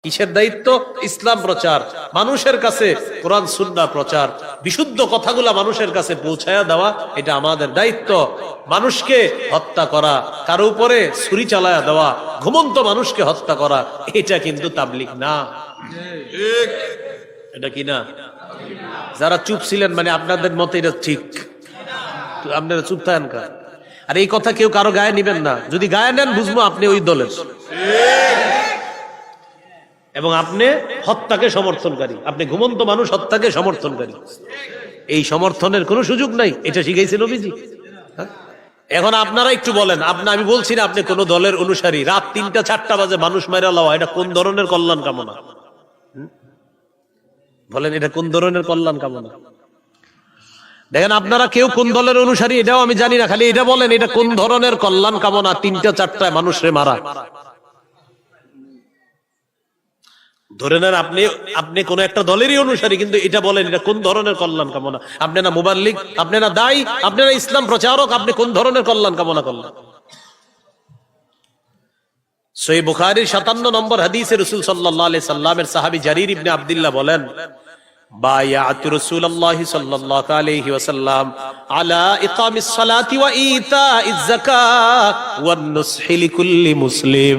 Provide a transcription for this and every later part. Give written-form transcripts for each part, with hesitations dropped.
কিসের দায়িত্ব? ইসলাম প্রচার, মানুষের কাছে কোরআন সুন্নাহ প্রচার, বিশুদ্ধ কথাগুলা মানুষের কাছে পৌঁছায়া দেওয়া, এটা আমাদের দায়িত্ব। মানুষকে হত্যা করা, কারো উপরে ছুরি চালায়া দেওয়া, ঘুমন্ত মানুষকে হত্যা করা, এটা কিন্তু তাবলীগ না। এটা কি না? যারা চুপ ছিলেন মানে আপনাদের মতে এটা ঠিক, আপনারা চুপ থাকেন কা? আর এই কথা কেউ কারো গায়ে নিবেন না। যদি গায়ে নেন বুঝবো আপনি ওই দলের, এবং আপনি হত্যাকে সমর্থনকারী, আপনি ঘুমন্ত মানুষ হত্যাকে সমর্থনকারী। এই সমর্থনের কোনো সুযোগ নাই। এটা শিখাইছে নবীজি। এখন আপনারা একটু বলেন, আমি বলছি না আপনি কোন দলের অনুসারী, রাত ৩টা-৪টা বাজে মানুষ মাইরা লওয়া, এটা কোন ধরনের কল্যাণ কামনা? বলেন, এটা কোন ধরনের কল্যাণ কামনা? দেখেন, আপনারা কেউ কোন দলের অনুসারী এটাও আমি জানি না, খালি এটা বলেন এটা কোন ধরনের কল্যাণ কামনা ৩টা-৪টায় মানুষরে মারা? ধরে নেন আপনি কোন একটা দলেরই অনুসারী, কিন্তু এটা বলেন এটা কোন ধরনের কল্যাণ কামনা? আপনি না মুবাল্লিগ, আপনি না দায়ী, আপনি না ইসলাম প্রচারক, আপনি কোন ধরনের কল্যাণ কামনা করলেন? সহিহ বুখারীর ৫৭ নম্বর হাদিসে রাসূল সাল্লাল্লাহু আলাইহি সাল্লামের সাহাবী জারীর ইবনে আব্দুল্লাহ বলেন, বায়াতু রাসূলুল্লাহ সাল্লাল্লাহু আলাইহি ওয়াসাল্লাম আলা ইকামিস সালাতি ওয়া ইতাইজ যাকাত ওয়ান নুসহি লিকুল্লি মুসলিম।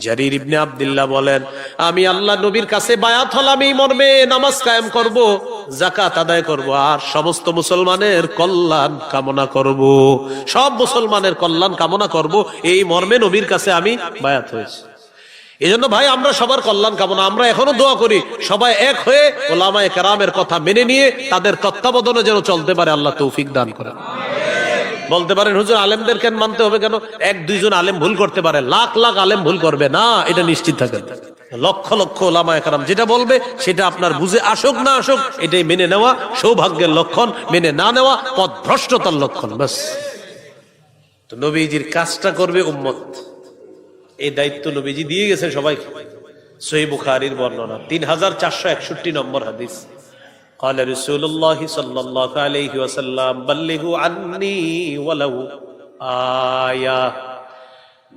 জারীর ইবনে আব্দুল্লাহ বলেন, আমি আল্লাহ নবীর কাছে বায়াত হলাম এই মর্মে, নামাজ কায়েম করব, যাকাত আদায় করব, আর সমস্ত মুসলমানের কল্যাণ কামনা করব, সব মুসলমানের কল্যাণ কামনা করব, এই মর্মে নবীর কাছে আমি বায়াত হয়েছি। এজন্য ভাই, আমরা সবার কল্যাণ কামনা, আমরা এখনো দোয়া করি সবাই এক হয়ে ওলামায়ে কেরামের কথা মেনে নিয়ে তাদের তত্ত্বাবধানে যেন চলতে পারে, আল্লাহ তৌফিক দান করেন। বলতে পারেন, হুজুর আলেমদের কেন মানতে হবে? কেন? ১-২ জন আলেম ভুল করতে পারে, লাখ লাখ আলেম ভুল করবে না, এটা নিশ্চিত থাকেন। লক্ষ লক্ষ ওলামায়ে কেরাম যেটা বলবে সেটা আপনার বুঝে আসুক না আসুক, এটাই মেনে নেওয়া সৌভাগ্যের লক্ষণ, মেনে না নেওয়া পথভ্রষ্টতার লক্ষণ। ব্যাস। তো নবীজির কাজটা করবে উম্মত, এই দায়িত্ব নবীজি দিয়ে গেছেন সবাইকে। সহিহ বুখারীর বর্ণনা ৩৪৬১ নম্বর হাদিস, قال رسول الله صلى الله عليه وسلم بلغوا عني ولو آية।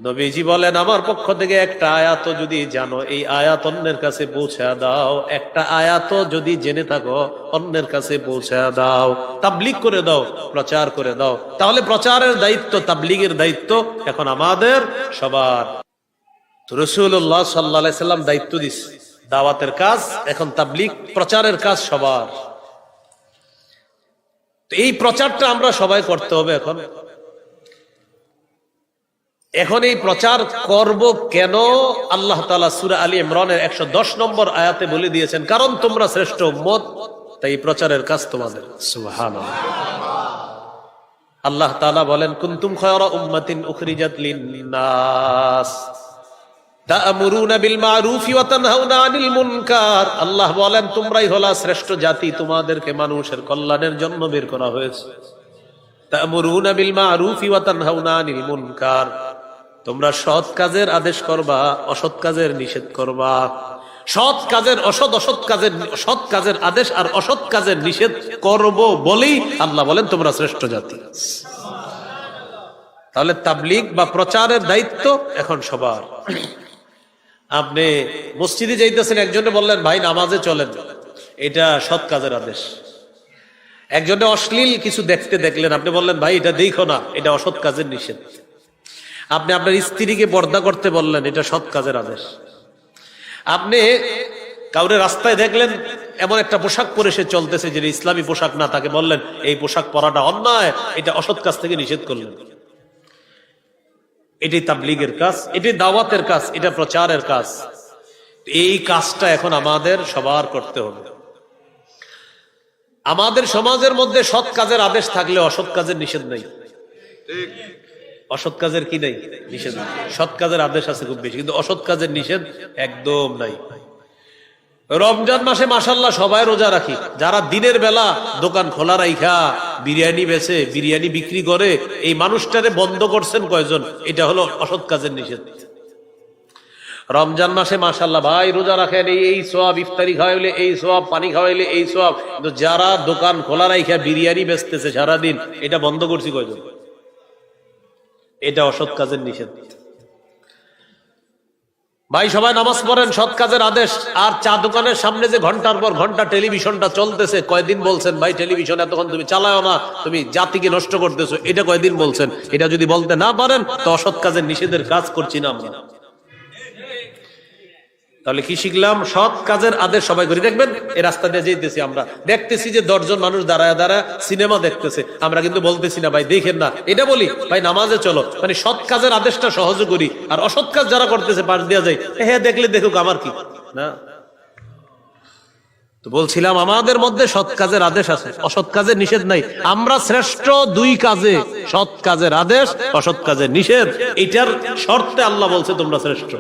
নবীজি বলেন, আমার পক্ষ থেকে একটা আয়াত যদি জানো, এই আয়াত অন্যের কাছে পৌঁছে দাও। একটা আয়াত যদি জেনে থাকো, অন্যের কাছে পৌঁছে দাও, তাবলীগ করে দাও, প্রচার করে দাও। তাহলে প্রচারের দায়িত্ব, তাবলীগের দায়িত্ব এখন আমাদের সবার। রাসূলুল্লাহ সাল্লাল্লাহু আলাইহি সাল্লাম দায়িত্ব দিছে, দাওয়াতের কাজ, এখন তাবলীগ প্রচারের কাজ সবার। তো এই প্রচারটা আমরা সবাই করতে হবে। এখন এই প্রচার করব কেন? আল্লাহ তাআলা সূরা আলী ইমরানের ১১০ নম্বর আয়াতে বলে দিয়েছেন, কারণ তোমরা শ্রেষ্ঠ উম্মত, তাই প্রচারের কাজ তোমাদের। সুবহানাল্লাহ। আল্লাহ তাআলা বলেন, কুনতুম খায়রা উম্মাতিন উখরিজাত লিন-নাস তা'মুরুনা বিল মা'রুফি ওয়া তানহাউনা আনিল মুনকার। আল্লাহ বলেন, তোমরাই হলা শ্রেষ্ঠ জাতি, তোমাদেরকে মানুষের কল্যাণের জন্য বের করা হয়েছে। তা'মুরুনা বিল মা'রুফি ওয়া তানহাউনা আনিল মুনকার, তোমরা সৎ কাজের আদেশ করবা, অসৎ কাজের নিষেধ করবা। সৎ কাজের সৎ কাজের আদেশ আর অসৎ কাজের নিষেধ করব বলেই আল্লাহ বলেন তোমরা শ্রেষ্ঠ জাতি। তাহলে তাবলীগ বা প্রচারের দায়িত্ব এখন সবার। আপনি মসজিদে যাইতেছেন, একজনে বললেন, ভাই নামাজে চলেন, এটা সৎ কাজের আদেশ। একজনে অশ্লীল কিছু দেখলেন, আপনি বললেন, ভাই এটা দেখো না, এটা অসৎ কাজের নিষেধ। আপনি আপনার স্ত্রীকে পর্দা করতে বললেন, এটা সৎ কাজের আদেশ। আপনি কাউরে রাস্তায় দেখলেন এমন একটা পোশাক পরে সে চলতেছে যে ইসলামী পোশাক না, তাকে বললেন এই পোশাক পরাটা অন্যায়, এটা অসৎ কাজ থেকে নিষেধ করলেন। এটাই তাবলীগের কাজ, এটাই দাওয়াতের কাজ, এটা প্রচারের কাজ। এই কাজটা এখন আমাদের সবার করতে হবে। আমাদের সমাজের মধ্যে সৎ কাজের আদেশ থাকলে অসৎ কাজের নিষেধ নেই। অসৎ কাজের কি নেই? নিষেধ। সৎ কাজের আদেশ আছে খুব বেশি, কিন্তু অসৎ কাজের নিষেধ একদম নাই। রমজান মাসে মাশাআল্লাহ সবাই রোজা রাখি, যারা দিনের বেলা দোকান খোলা রাইখা বিরিয়ানি বেচে, বিরিয়ানি বিক্রি করে, এই মানুষটারে বন্ধ করছেন কয়জন? এটা হলো অসৎ কাজের নিষেধ। রমজান মাসে মাশাআল্লাহ ভাই রোজা রাখেন, এই সওয়াব, ইফতারি খাওয়াইলে এই সওয়াব, পানি খাওয়াইলে এই সওয়াব, কিন্তু যারা দোকান খোলা রাইখা বিরিয়ানি বেচতেছে সারাদিন, এটা বন্ধ করছি কয়জন? এটা অসৎ কাজের নিষেধ। ভাই সবাই নামাজ পড়েন, সৎ কাজের আদেশ। আর চা দোকানের সামনে যে ঘন্টার পর ঘন্টা টেলিভিশনটা চলতেছে, কয়দিন বলছেন ভাই টেলিভিশন এতক্ষণ তুমি চালাও না, তুমি জাতিকে নষ্ট করতেছো, এটা কয়দিন বলছেন? এটা যদি বলতে না পারেন তো অসৎ কাজের নিষেধের কাজ করছি না আমরা। তাহলে কি শিখলাম? সৎ কাজের আদেশ সবাই করি। দেখবেন এই রাস্তা দিয়ে যেতেছি, আমরা দেখতেছি যে 10 জন মানুষ দাঁড়ায় দাঁড়ায় সিনেমা দেখতেছে, আমরা কিন্তু বলতেছি না ভাই দেখেন না, এটা বলি ভাই নামাজে চলো। মানে সৎ কাজের আদেশটা সহজে করি, আর অসৎ কাজ যারা করতেছে পাশ দেওয়া যায়, হ্যাঁ দেখলে দেখুক, আমার কি না। তো বলছিলাম আমাদের মধ্যে সৎ কাজের আদেশ আছে, অসৎ কাজের নিষেধ নাই। আমরা শ্রেষ্ঠ দুই কাজে, সৎ কাজের আদেশ, অসৎ কাজের নিষেধ। এটার শর্তে আল্লাহ বলছে তোমরা শ্রেষ্ঠ।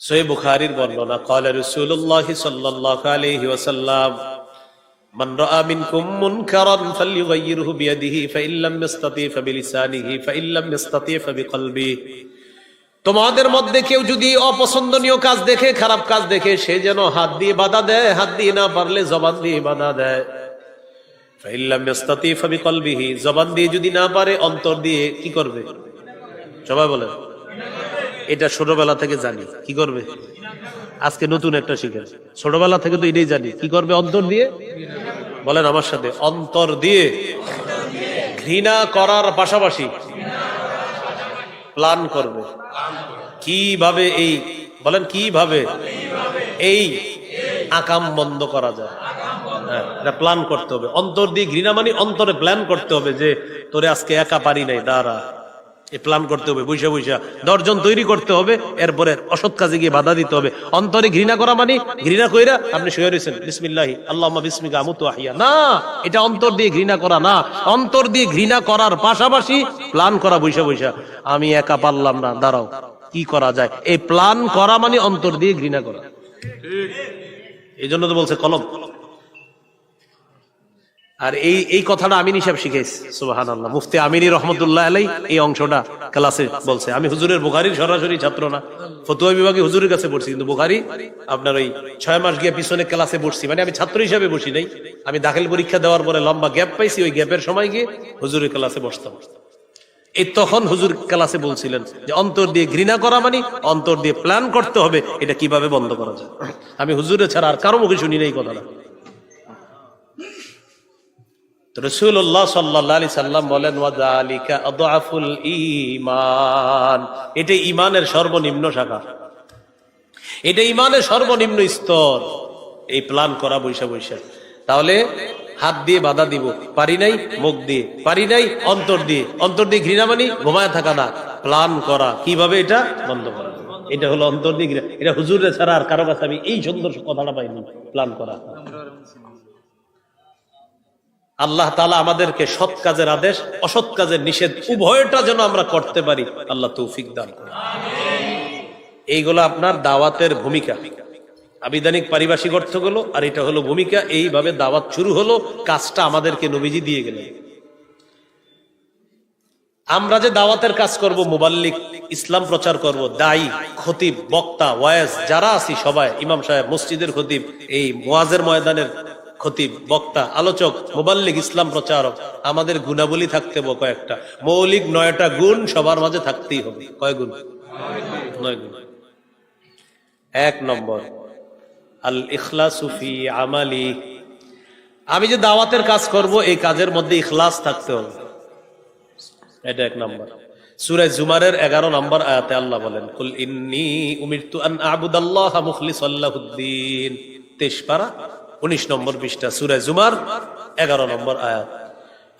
সহিহ বুখারীর বর্ণনা, ক্বালা রাসূলুল্লাহ সাল্লাল্লাহু আলাইহি ওয়াসাল্লাম, মান রাআ মিনকুম মুনকারান ফালইউগাইয়িরহু বিয়াদিহি ফাইন লাম ইসতাতি ফাবিলিসানিহি ফাইন লাম ইসতাতি ফাবিকলবিহি। তোমাদের মধ্যে কেউ যদি অপছন্দনীয় কাজ দেখে, খারাপ কাজ দেখে, সে যেন হাত দিয়ে বাধা দেয়, হাত দিয়ে না পারলে জবান দিয়ে বাধা দেয়। ফাইন লাম ইসতাতি ফাবিকলবিহি, জবান দিয়ে যদি না পারে অন্তর দিয়ে কি করবে? সবাই বলেন। এটা ছোটবেলা থেকে জানি, কি করবে? আজকে নতুন একটা শিখেন, ছোটবেলা থেকে তো এটাই জানি, কি করবে? অন্তর দিয়ে, বলেন আমার সাথে, অন্তর দিয়ে ঘৃণা করার পাশাপাশি প্ল্যান করবে কিভাবে এই, বলেন কিভাবে এই আকাম বন্ধ করা যায়। হ্যাঁ, এটা প্ল্যান করতে হবে। অন্তর দিয়ে ঘৃণা মানে অন্তরে প্ল্যান করতে হবে যে তোরে আজকে একা পারি নাই, দাঁড়া, এই প্ল্যান করতে হবে। বৈশা বৈশা 10 জন তৈরি করতে হবে, এরপরে অসৎ কাজে গিয়ে বাধা দিতে হবে। অন্তরে ঘৃণা করা মানে ঘৃণা কইরা আপনি শুয়ে রয়েছেন, বিসমিল্লাহি আল্লাহুম্মা বিসমিকা আমুতু আহিয়া, না, এটা অন্তর দিয়ে ঘৃণা করা না। অন্তর দিয়ে ঘৃণা করার পাশাপাশি প্ল্যান করা, বৈশা বৈশা আমি একা পারলাম না, দাঁড়াও কি করা যায়। এই প্ল্যান করা মানে অন্তর দিয়ে ঘৃণা করা। এই জন্য তো বলছে কলম। আর এই কথাটা আমিন হিসাব শিখেছি, সুবহানাল্লাহ। মুফতি আমিনী রহমতুল্লাহ আলাই এই অংশটা ক্লাসে বলছে। আমি হুজুরের বুখারীর সরাসরি ছাত্র না, ফতোয়া বিভাগে হুজুরের কাছে পড়ছি, কিন্তু বুখারী আপনার ওই 6 মাস গিয়ে পিছনে ক্লাসে পড়ছি। মানে আমি ছাত্র হিসাবে বসি নাই, আমি দাখিল পরীক্ষা দেওয়ার পরে লম্বা গ্যাপ পাইছি, ওই গ্যাপের সময় গিয়ে হুজুরের ক্লাসে বসতাম। এই তখন হুজুর ক্লাসে বলছিলেন যে অন্তর দিয়ে ঘৃণা করা মানে অন্তর দিয়ে প্ল্যান করতে হবে এটা কিভাবে বন্ধ করা যায়। আমি হুজুরের ছাড়া আর কারো মুখে শুনি না এই কথাটা। রাসূলুল্লাহ সাল্লাল্লাহু আলাইহি সাল্লাম বলেন, ওয়াযালিকা আদআফুল ঈমান, এটা ঈমানের সর্বনিম্ন শাখা, এটা ঈমানের সর্বনিম্ন স্তর, এই প্ল্যান করা বৈশা বৈশা। তাহলে হাত দিয়ে বাধা দিব পারি নাই, মুখ দিয়ে পারি নাই, অন্তর দিয়ে, অন্তর দিয়ে ঘৃণা মানে ঘুমায় থাকা না, প্ল্যান করা কিভাবে এটা বন্ধ করা। এটা হলো অন্তর দিয়ে ঘৃণা। এটা হুজুরের ছাড়া আর কারো কাছে আমি এই সুন্দর কথাটা পাইনি, প্ল্যান করা। আল্লাহ তাআলা আমাদেরকে সৎ কাজের আদেশ, অসৎ কাজের নিষেধ উভয়টা যেন আমরা করতে পারি, আল্লাহ তৌফিক দান করুন। এইগুলো আপনার দাওয়াতের ভূমিকা, আবিধানিক পারিভাষিক অর্থগুলো, আর এটা হলো ভূমিকা। এইভাবে দাওয়াত শুরু হলো, কাজটা আমাদেরকে নবীজি দিয়ে গেলেন। আমরা যে দাওয়াতের কাজ করব, মুবাল্লিগ, ইসলাম প্রচার করব, দায়ী, খতিব, বক্তা, ওয়াইজ যারা আছি সবাই, ইমাম সাহেব, মসজিদের খতিব, এই মুয়াজের ময়দানের খতিব, বক্তা, আলোচক, মুবাল্লিগ, ইসলাম প্রচারক, আমাদের গুণাবলী থাকতে হবে কয়েকটা। মৌলিক 9টা গুণ সবার মাঝে থাকতেই হবে। কয় গুণ? 9 গুণ। 1 নম্বর, আল ইখলাসু ফি আমালি, আমি যে দাওয়াতের কাজ করব এই কাজের মধ্যে ইখলাস থাকতে হবে, এটা 1 নম্বর। সূরা জুমারের 11 নম্বর আয়াতে আল্লাহ বলেন, কুল ইন্নী উমিরতু আন আ'বুদাল্লাহা মুখলিসাল লাহুদ্দিন, 23 পারা 19 নম্বর পৃষ্ঠা, সূরা জুমার 11 নম্বর আয়াত।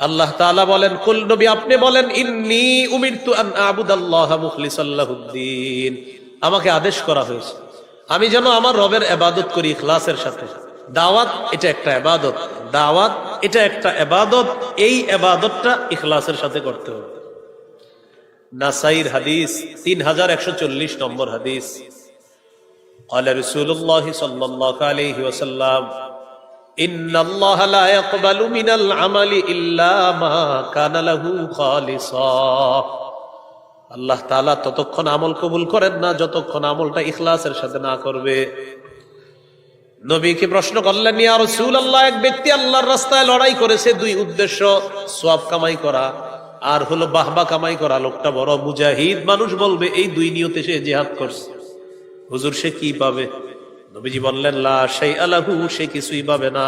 আল্লাহ তাআলা বলেন, কুল নবী আপনি বলেন, ইন্নী উমিরতু আন আ'বুদাল্লাহা মুখলিসাল লাহুদ্দিন, আমাকে আদেশ করা হয়েছে আমি যেন আমার রবের ইবাদত করি ইখলাসের সাথে। দাওয়াত এটা একটা ইবাদত, দাওয়াত এটা একটা ইবাদত, এই ইবাদতটা ইখলাসের সাথে করতে হবে। নাসাইর হাদিস 3140 নম্বর হাদিস, قال رسول الله صلى الله عليه وسلم إن الله لا يقبل من العمل إلا ما كان له خالصا, আল্লাহ তাআলা ততক্ষণ আমল কবুল করেন না যতক্ষণ আমলটা ইখলাসের সাথে না করবে। নবীকে প্রশ্ন করলেন, ইয়া রাসূলুল্লাহ, এক ব্যক্তি আল্লাহর রাস্তায় লড়াই করেছে, 2 উদ্দেশ্য, সওয়াব কামাই করা আর হলো বাহবা কামাই করা লোকটা বড় মুজাহিদ, মানুষ বলবে এই দুই নিয়তে সে জিহাদ করছে। হুজুর সে কি পাবে? নবীজি বললেন লা শাইআ লাহু, সে কিছুই পাবে না।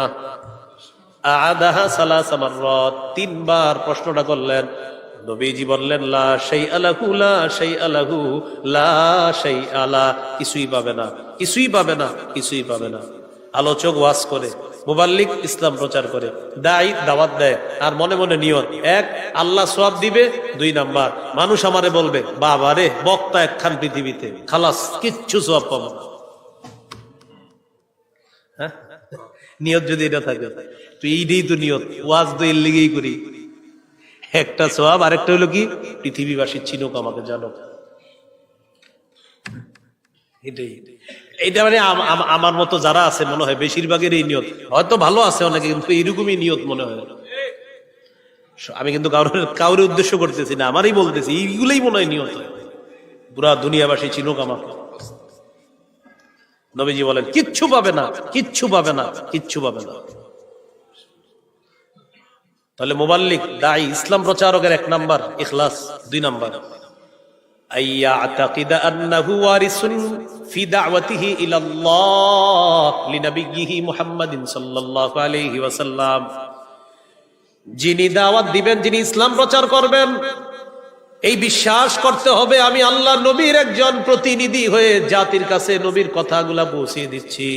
আ'আদাহা সালাসা মাররাত, তিনবার প্রশ্নটা করলেন। নবীজি বললেন লা শাইআ লাহু, লা শাইআ লাহু, লা শাইআ লা, কিছুই পাবে না, কিছুই পাবে না, কিছুই পাবে না। আলোচক ওয়াজ করে, মুবাল্লিগ ইসলাম প্রচার করে, দাঈ দাওয়াত দেয়, আর মনে মনে নিয়ত, এক আল্লাহ সওয়াব দিবে, দুই নাম্বার মানুষ আমারে বলবে বাবারে বক্তা একখান পৃথিবীতে, খালাস কিচ্ছু সওয়াব পাবো না। নিয়ত যদি এটা থাকে, তো এইটাই তো নিয়ত, ওয়াজ তো এর লিগেই করি, একটা সওয়াব, আরেকটা হলো কি পৃথিবীবাসী চিনুক, আমাকে জানো। এটাই, এইটা মানে আমার মতো যারা আছে মনে হয় বেশিরভাগের এই নিয়ত, হয়তো ভালো আছে অনেকে, কিন্তু এইরকমই নিয়ত মনে হয়। আমি কিন্তু কাউরে উদ্দেশ্য করতেছি না, আমারই বলতেছি, এইগুলোই মনে হয় নিয়ত হয়, পুরা দুনিয়াবাসী চিনুক আমাকে। নবীজি বলেন কিচ্ছু পাবে না, কিচ্ছু পাবে না, কিচ্ছু পাবে না। তাহলে মুবাল্লিগ, দাঈ, ইসলাম প্রচারকের এক নাম্বার ইখলাস, দুই নাম্বার আইয়াতাকিদা আন্নাহু ওয়ারিসুন ফি দাওয়াতিহি ইলাল্লাহ লিনাবিয়িহি মুহাম্মাদিন সাল্লাল্লাহু আলাইহি ওয়াসাল্লাম, যিনি দাওয়াত দিবেন, যিনি ইসলাম প্রচার করবেন, এই বিশ্বাস করতে হবে আমি আল্লাহর নবীর একজন প্রতিনিধি হয়ে জাতির কাছে নবীর কথাগুলা পৌঁছিয়ে দিচ্ছি,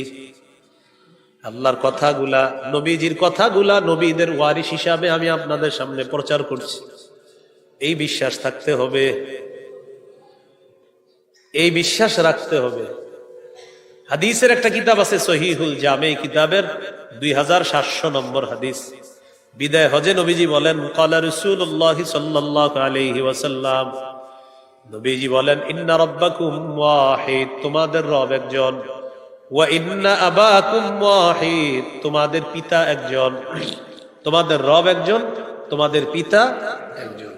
আল্লাহর কথাগুলা, নবীজির কথাগুলা নবীদের ওয়ারিস হিসাবে আমি আপনাদের সামনে প্রচার করছি। এই বিশ্বাস থাকতে হবে, এই বিশ্বাস রাখতে হবে। হাদিসের একটা কিতাব আছে সহিহুল জামে, কিতাবের 2700 নম্বর হাদিস। বিদায় হজে নবীজি বলেন ক্বালা রাসূলুল্লাহ সাল্লাল্লাহু আলাইহি ওয়াসাল্লাম, নবীজি বলেন ইন্না রাব্বাকুম ওয়াহিদ, তোমাদের রব একজন, ওয়া ইন্না আবাকুম ওয়াহিদ, তোমাদের পিতা একজন। তোমাদের রব একজন, তোমাদের পিতা একজন।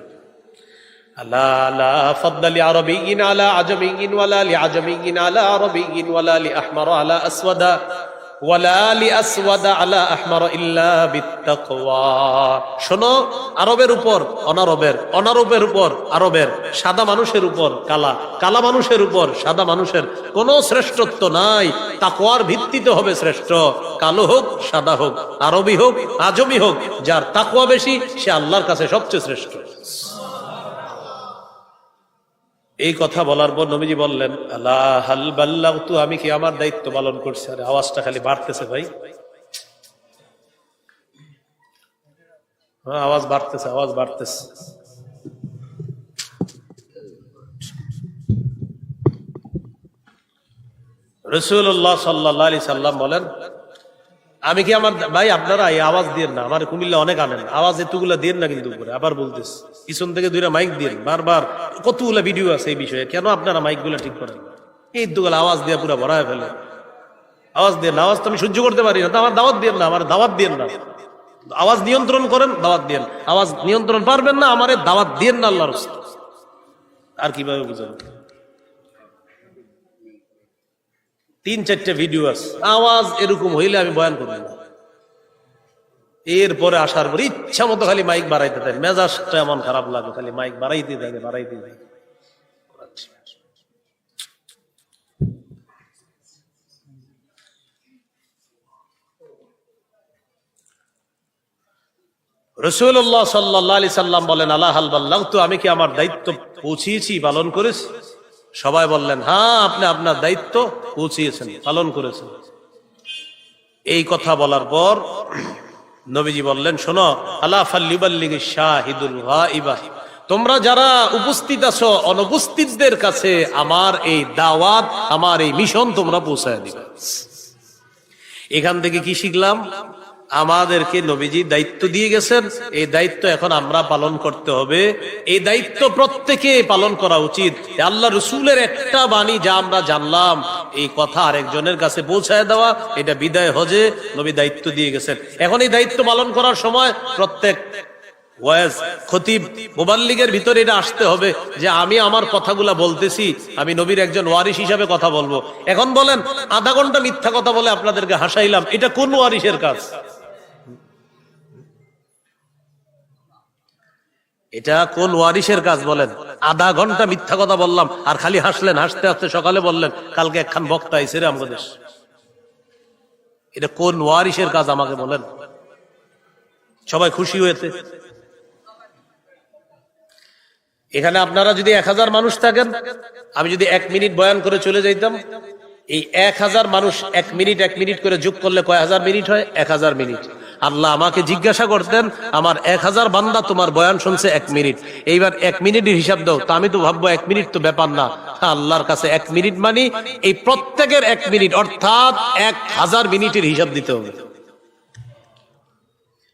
আলা লা ফাদলা লি আরাবিয়্যিন আলা আজমিয়্যিন ওয়ালা লি আজমিয়্যিন আলা আরাবিয়্যিন ওয়ালা লি আহমার আলা আসওয়াদা ওয়ালা লি আসওয়াদা আলা আহমার ইল্লা বিত্তাকওয়া। শোনো, আরবের উপর অনারবের, অনারবের উপর আরবের, সাদা মানুষের উপর কালা, কালা মানুষের উপর সাদা মানুষের কোনো শ্রেষ্ঠত্ব নাই, তাকওয়ার ভিত্তিতে হবে শ্রেষ্ঠ। কালো হোক, সাদা হোক, আরবি হোক, আজমি হোক, যার তাকওয়া বেশি সে আল্লাহর কাছে সবচেয়ে শ্রেষ্ঠ। এই কথা বলার পর নবীজি বললেন আলা হাল বাল্লাগতু, আমি কি আমার দায়িত্ব পালন করছি? আরে আওয়াজটা খালি বাড়তেছে ভাই, আওয়াজ বাড়তেছে, আওয়াজ বাড়তেছে। রাসূলুল্লাহ সাল্লাল্লাহু আলাইহি সাল্লাম বলেন আমি কি আমার, ভাই আপনারা এই আওয়াজ দিয়েন না, আমার কুমিল্লা অনেক আনেন, আওয়াজ এতগুলা দিয়েন না কিন্তু উপরে। আবার বলতেছি, পিছন থেকে দুইটা মাইক দিয়েন, বারবার কতগুলা ভিডিও আছে এই বিষয়ে, কেন আপনারা মাইক গুলা ঠিক করেন? এই দুগুলা আওয়াজ দিয়ে পুরো ভরায় ফেলে। আওয়াজ দিয়ে না, আওয়াজ তো আমি সহ্য করতে পারি না, তো আমার দাওয়াত দিয়েন না, আমার দাওয়াত দিয়েন না। আওয়াজ নিয়ন্ত্রণ করেন, দাওয়াত দিয়েন। আওয়াজ নিয়ন্ত্রণ পারবেন না, আমারে দাওয়াত দিয়েন না আল্লাহর রাস্তায়। আর কিভাবে বুঝাবো? 3-4টা ভিডিও আছে, আওয়াজ এরকম হইলে আমি বয়ান করব না। এরপরে আসার পর ইচ্ছা মতো খালি মাইক বাড়াইতে থাকে, মেজাজটা এমন খারাপ লাগে, খালি মাইক বাড়াইতে থাকে, বাড়াইতে থাকে। রাসূলুল্লাহ সাল্লাল্লাহু আলাইহি সাল্লাম বলেন আলা হাল বাল্লাগতু, আমি কি আমার দায়িত্ব পৌঁছিয়েছি, পালন করেছি? সবাই বললেন হ্যাঁ, আপনি আপনার দায়িত্ব পৌঁছিয়েছেন, পালন করেছেন। এই কথা বলার পর নবীজি বললেন শোনো, আলা ফাল্লিবাল্লিগিশ শাহিদুল গায়বা, তোমরা যারা উপস্থিত আছো অনুপস্থিতদের কাছে আমার এই দাওয়াত, আমার এই মিশন তোমরা পৌঁছায় দিবে। এখান থেকে কি শিখলাম? আমাদেরকে নবীজি দায়িত্ব দিয়ে গেছেন, এই দায়িত্ব এখন আমরা পালন করতে হবে। এই দায়িত্ব প্রত্যেকে পালন করা উচিত। আল্লাহ রসুলের একটা বাণী যা আমরা জানলাম, এই কথা আরেকজনের কাছে পৌঁছায় দেওয়া, এটা বিদায় হজে নবী দায়িত্ব দিয়ে গেছেন। এখন এই দায়িত্ব পালন করার সময় প্রত্যেক ওয়াজ, খতিব, মুবাল্লিগের ভিতরে এটা আসতে হবে যে আমি আমার কথাগুলা বলতেছি, আমি নবীর একজন ওয়ারিস হিসাবে কথা বলবো। এখন বলেন আধা ঘন্টা মিথ্যা কথা বলে আপনাদেরকে হাসাইলাম, এটা কোন ওয়ারিসের কাজ? এটা কোন ওয়ারিসের কাজ বলেন? আধা ঘন্টা মিথ্যা কথা বললাম আর খালি হাসলেন, হাসতে হাসতে সকালে বললেন কালকে একখান বক্তা আইছে রে আমাদের দেশ। এটা কোন ওয়ারিসের কাজ আমাকে বলেন? সবাই খুশি হয়েছে। এখানে আপনারা যদি 1000 মানুষ থাকেন, আমি যদি 1 মিনিট বয়ান করে চলে যাইতাম, এই 1000 মানুষ 1 মিনিট 1 মিনিট করে যোগ করলে কয় হাজার মিনিট হয়? 1000 মিনিট। আল্লাহ আমাকে জিজ্ঞাসা করতেন, আমার 1000 বান্দা তোমার বয়ান শুনছে 1 মিনিট, এইবার 1 মিনিটের হিসাব দাও। তা আমি তো ভাববো 1 মিনিট তো ব্যাপার না। আল্লাহর কাছে 1 মিনিট মানে এই প্রত্যেকের 1 মিনিট, অর্থাৎ 1000 মিনিটের হিসাব দিতে হবে।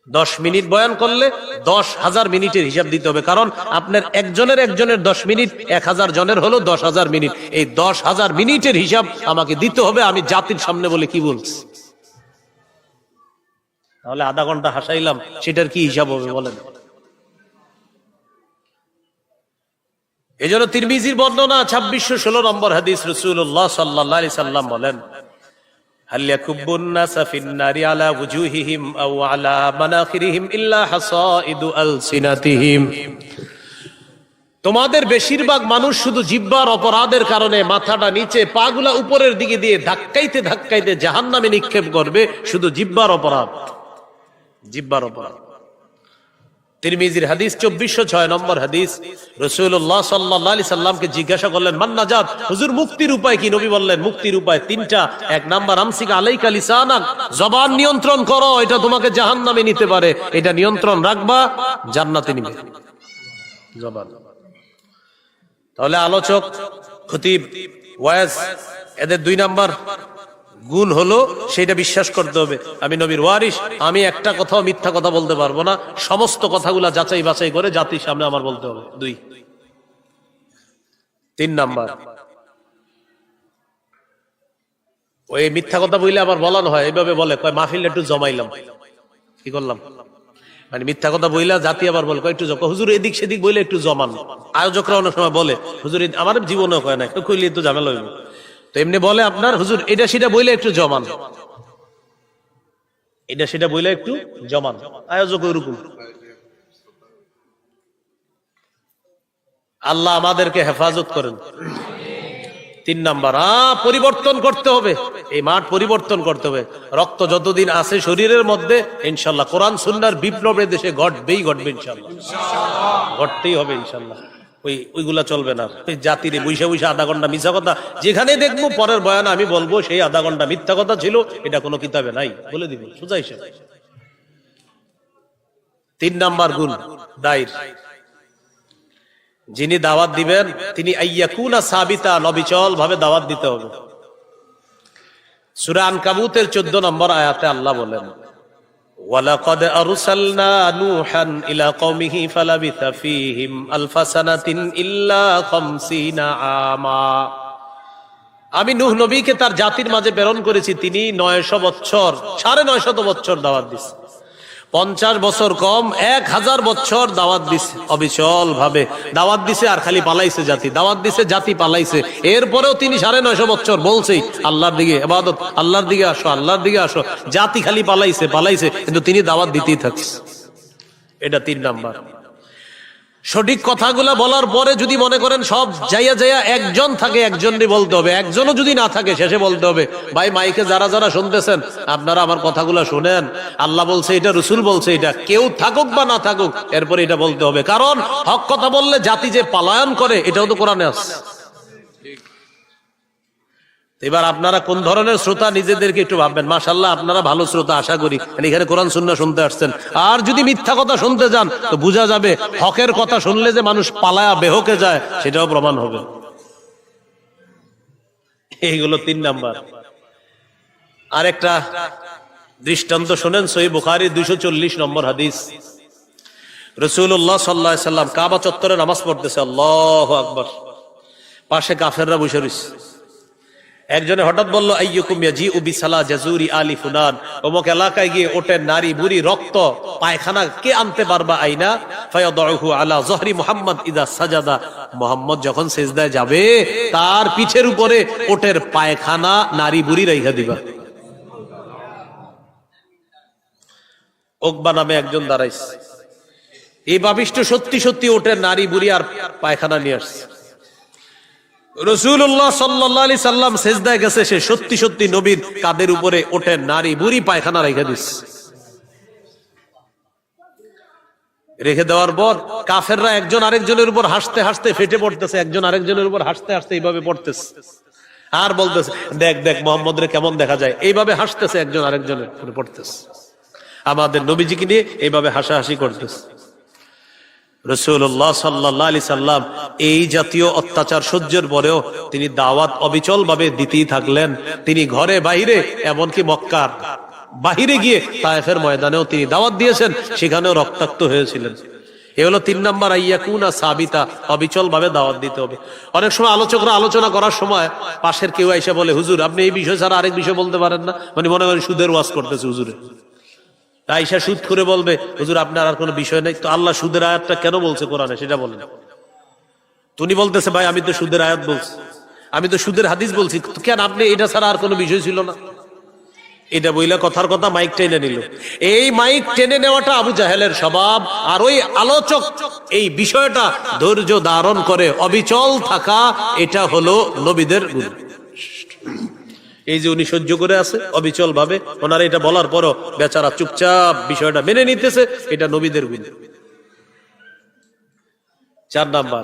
10 মিনিট বয়ান করলে 10,000 মিনিটের হিসাব দিতে হবে, কারণ আপনার একজনের 10 মিনিট, 1000 জনের হলো 10,000 মিনিট। এই 10,000 মিনিটের হিসাব আমাকে দিতে হবে। আমি জাতির সামনে বলে কি বলছি? তাহলে আধা ঘন্টা হাসাইলাম, সেটার কি হিসাব হবে বলেন? এই জন্য তিরমিজির বর্ণনা 2616 নম্বর হাদিস, রাসূলুল্লাহ সাল্লাল্লাহু আলাইহি সাল্লাম বলেন, হাল ইয়াকুব্বুন নাসা ফিন নারি আলা ওয়ুজুহিহিম আও আলা মানাখিরিহিম ইল্লা হাসাইদু আলসিনাতিহিম। তোমাদের বেশিরভাগ মানুষ শুধু জিহ্বার অপরাধের কারণে মাথাটা নিচে, পাগুলা উপরের দিকে দিয়ে ধাক্কাইতে ধাক্কাইতে জাহান্নামে নিক্ষেপ করবে, শুধু জিহ্বার অপরাধ, জিহ্বার অপরাধ। তিরমিজির হাদিস 2406 নম্বর হাদিস, রাসূলুল্লাহ সাল্লাল্লাহু আলাইহি সাল্লামকে জিজ্ঞাসা করলেন, মান নাজাত, হুজুর মুক্তির উপায় কি? নবী বললেন, মুক্তির উপায় 3টা। 1 নাম্বার, আমসিক আলাইকা লিসানাক, জবান নিয়ন্ত্রণ করো, এটা তোমাকে জাহান্নামে নিতে পারে, এটা নিয়ন্ত্রণ রাখবা, জান্নাতে নিবে জবান। তাহলে আলোচক, খতিব, ওয়াজ, এদের 2 নাম্বার গুণ হলো সেটা বিশ্বাস করতে হবে, আমি নবীর ওয়ারিস, আমি একটা কথাও মিথ্যা কথা বলতে পারবো না, সমস্ত কথাগুলা যাচাই বাছাই করে জাতির সামনে আমার বলতে হবে। 2। 3 নাম্বার, ওই মিথ্যা কথা বললে আবার বলানো হয়, এইভাবে বলে, কয় মাহফিল একটু জমাইলাম, কি করলাম, মানে মিথ্যা কথা বইলা জাতি আবার বলে একটু, হুজুর এদিক সেদিক বইলে একটু জমান। আয়োজকরা অনেক সময় বলে, হুজুর আমার জীবনে হয় না, কইলে তো ঝামেলা হইব, তো এমনি বলে আপনার, হুজুর এটা সেটা বইলে একটু জমান, এটা সেটা বইলে একটু জমান, আয়োজক ওইরকম। আল্লাহ আমাদেরকে হেফাজত করেন। 3 নাম্বার, পরিবর্তন করতে হবে, এই মাঠ পরিবর্তন করতে হবে। রক্ত যতদিন আছে শরীরের মধ্যে, ইনশাল্লাহ কোরআন সুন্নাহর বিপ্লবের দেশে ঘটবেই ঘটবে, ইনশাল্লাহ ঘটতেই হবে, ইনশাল্লাহ। ওইগুলা চলবে না, জাতির বৈশা বৈশা আধা ঘন্টা মিথ্যা কথা, যেখানে দেখবো পরের বয়ান আমি বলবো সেই আধা ঘন্টা মিথ্যা কথা ছিল, এটা কোনো কিতাবে নাই, বলে দিব সোজা হিসেব। 3 নাম্বার গুণ, দায়ীর, যিনি দাওয়াত দিবেন তিনি আইয়াকুনা সাবিতা, নবিচল ভাবে দাওয়াত দিতে হবে। সূরা আনকাবুতের 14 নম্বর আয়াতে আল্লাহ বলেন, ওয়ালাকাদ আরসালনা নূহান ইলা কওমিহি ফালাবিথা ফীহিম আলফা সানাতিন ইল্লা 50 আমা। আমি নূহ নবীকে তার জাতির মাঝে প্রেরণ করেছি, তিনি 900 বছর, 950 বছর দাওয়াত দিয়েছে। 50 বছর কম, 1000 বছর দাওয়াত দিছে, অবিচল ভাবে দাওয়াত দিছে, আর খালি পালাইছে জাতি, দাওয়াত দিছে জাতি পালাইছে। এরপরেও তিনি 950 বছর বলছেই আল্লাহর দিকে ইবাদত, আল্লাহর দিকে আসো, আল্লাহর দিকে আসো, জাতি খালি পালাইছে পালাইছে, কিন্তু তিনি দাওয়াত দিতেই থাকছে। এটা 3 নাম্বার। সঠিক কথাগুলা বলার পরে যদি মনে করেন সব যাইয়া যাইয়া একজন থাকে, একজনই বলতে হবে, একজনও যদি না থাকে শেষে বলতে হবে, ভাই মাইকে যারা যারা শুনতেছেন আপনারা আমার কথাগুলা শুনেন, আল্লাহ বলছে এটা, রাসূল বলছে এটা, কেউ থাকুক বা না থাকুক এরপরে এটা বলতে হবে, কারণ হক কথা বললে জাতি যে পলায়ন করে এটাও তো কোরআনে আছে। এবার আপনারা কোন ধরনের শ্রোতা নিজেদেরকে একটু ভাববেন। মাশাআল্লাহ আপনারা ভালো শ্রোতা, আশা করি এখানে কোরআন সুন্নাহ শুনতে আসছেন। আর যদি মিথ্যা কথা শুনতে যান তো বোঝা যাবে হকের কথা শুনলে যে মানুষ পালায়া বেহকে যায় সেটাও প্রমাণ হবে। এইগুলো 3 নাম্বার। আরেকটা দৃষ্টান্ত শোনেন, সহিহ বুখারী 240 নম্বর হাদিস, রাসূলুল্লাহ সাল্লাল্লাহু আলাইহি সাল্লাম কাবা চত্বরে নামাজ পড়তেছে, আল্লাহু আকবার, পাশে কাফেররা বসে রয়েছে। একজনে হঠাৎ বলল, আইয়ুকুম ইয়াজিউ বিসালা জাজুরি আলি ফুলান, অমুক এলাকায় গিয়ে ওটের নারী বুড়ি রক্ত পায়খানা কে আনতে পারবা? আইনা ফায়াদাহু আলা যহরি মুহাম্মদ ইদা সাজাদা, মুহাম্মদ যখন সিজদায় যাবে তার পিঠের উপরে ওটের পায়খানা নারী বুড়ি রাইখা দিবা। উকবা নামে একজন দাঁড়াইছে, এই বাবিষ্ট সত্যি সত্যি ওঠে, নারী বুড়ি আর পায়খানা নিয়ে আসছে। রাসূলুল্লাহ সাল্লাল্লাহু আলাইহি সাল্লাম সেজদায় গেছে, সে সত্যি সত্যি নবীর কাঁধের উপরে ওঠে নারী বুড়ি পায়খানা রেখে দিচ্ছে। রেখে দেওয়ার পর কাফেররা একজন আরেকজনের উপর হাসতে হাসতে ফেটে পড়তেছে, একজন আরেকজনের উপর হাসতে হাসতে এইভাবে পড়তেছে আর বলতেছে, দেখ দেখ মোহাম্মদ রে কেমন দেখা যায়, এইভাবে হাসতেছে, একজন আরেকজনের উপরে পড়তেছে। আমাদের নবীজিকে নিয়ে এইভাবে হাসাহাসি করতেছে। রাসূলুল্লাহ সাল্লাল্লাহু আলাইহি সাল্লাম এই জাতীয় অত্যাচার সহ্যের পরেও তিনি দাওয়াত অবিচল ভাবে দিতেই থাকলেন। তিনি ঘরে বাইরে, এমনকি মক্কার বাহিরে গিয়ে তায়েফের ময়দানেও তিনি দাওয়াত দিয়েছেন, সেখানেও রক্তাক্ত হয়েছিলেন। এ হলো 3 নাম্বার, আইয়াকুনা সাবিতা, অবিচল ভাবে দাওয়াত দিতে হবে। অনেক সময় আলোচকরা আলোচনা করার সময় পাশের কেউ এসে বলে, হুজুর আপনি এই বিষয় ছাড়া আরেক বিষয় বলতে পারেন না, মানে মনে করেন সুদের ওয়াজ করতেছে হুজুরে, আয়েশা সুদ করে বলবে, হুজুর আপনার আর কোনো বিষয় নেই তো, আল্লাহ সুদের আয়াতটা কেন বলছে কোরআনে সেটা বলেন। তুমি বলতেছে, ভাই আমি তো সুদের আয়াত বলছি, আমি তো সুদের হাদিস বলছি, কেন আপনি এটা ছাড়া আর কোনো বিষয় ছিল না? এটা বইলে কথার কথা মাইক টেনে নিল। এই মাইক টেনে নেওয়াটা আবু জাহেলের স্বভাব। আর ওই আলোচক এই বিষয়টা ধৈর্য ধারণ করে অবিচল থাকা, এটা হলো নবীদের গুণ। এই যে উনি সহ্য করে আছে অবিচল ভাবে, ওনারা এটা বলার পরও বেচারা চুপচাপ বিষয়টা মেনে নিতেছে, এটা নবীদের গুণ। 4 নাম্বার,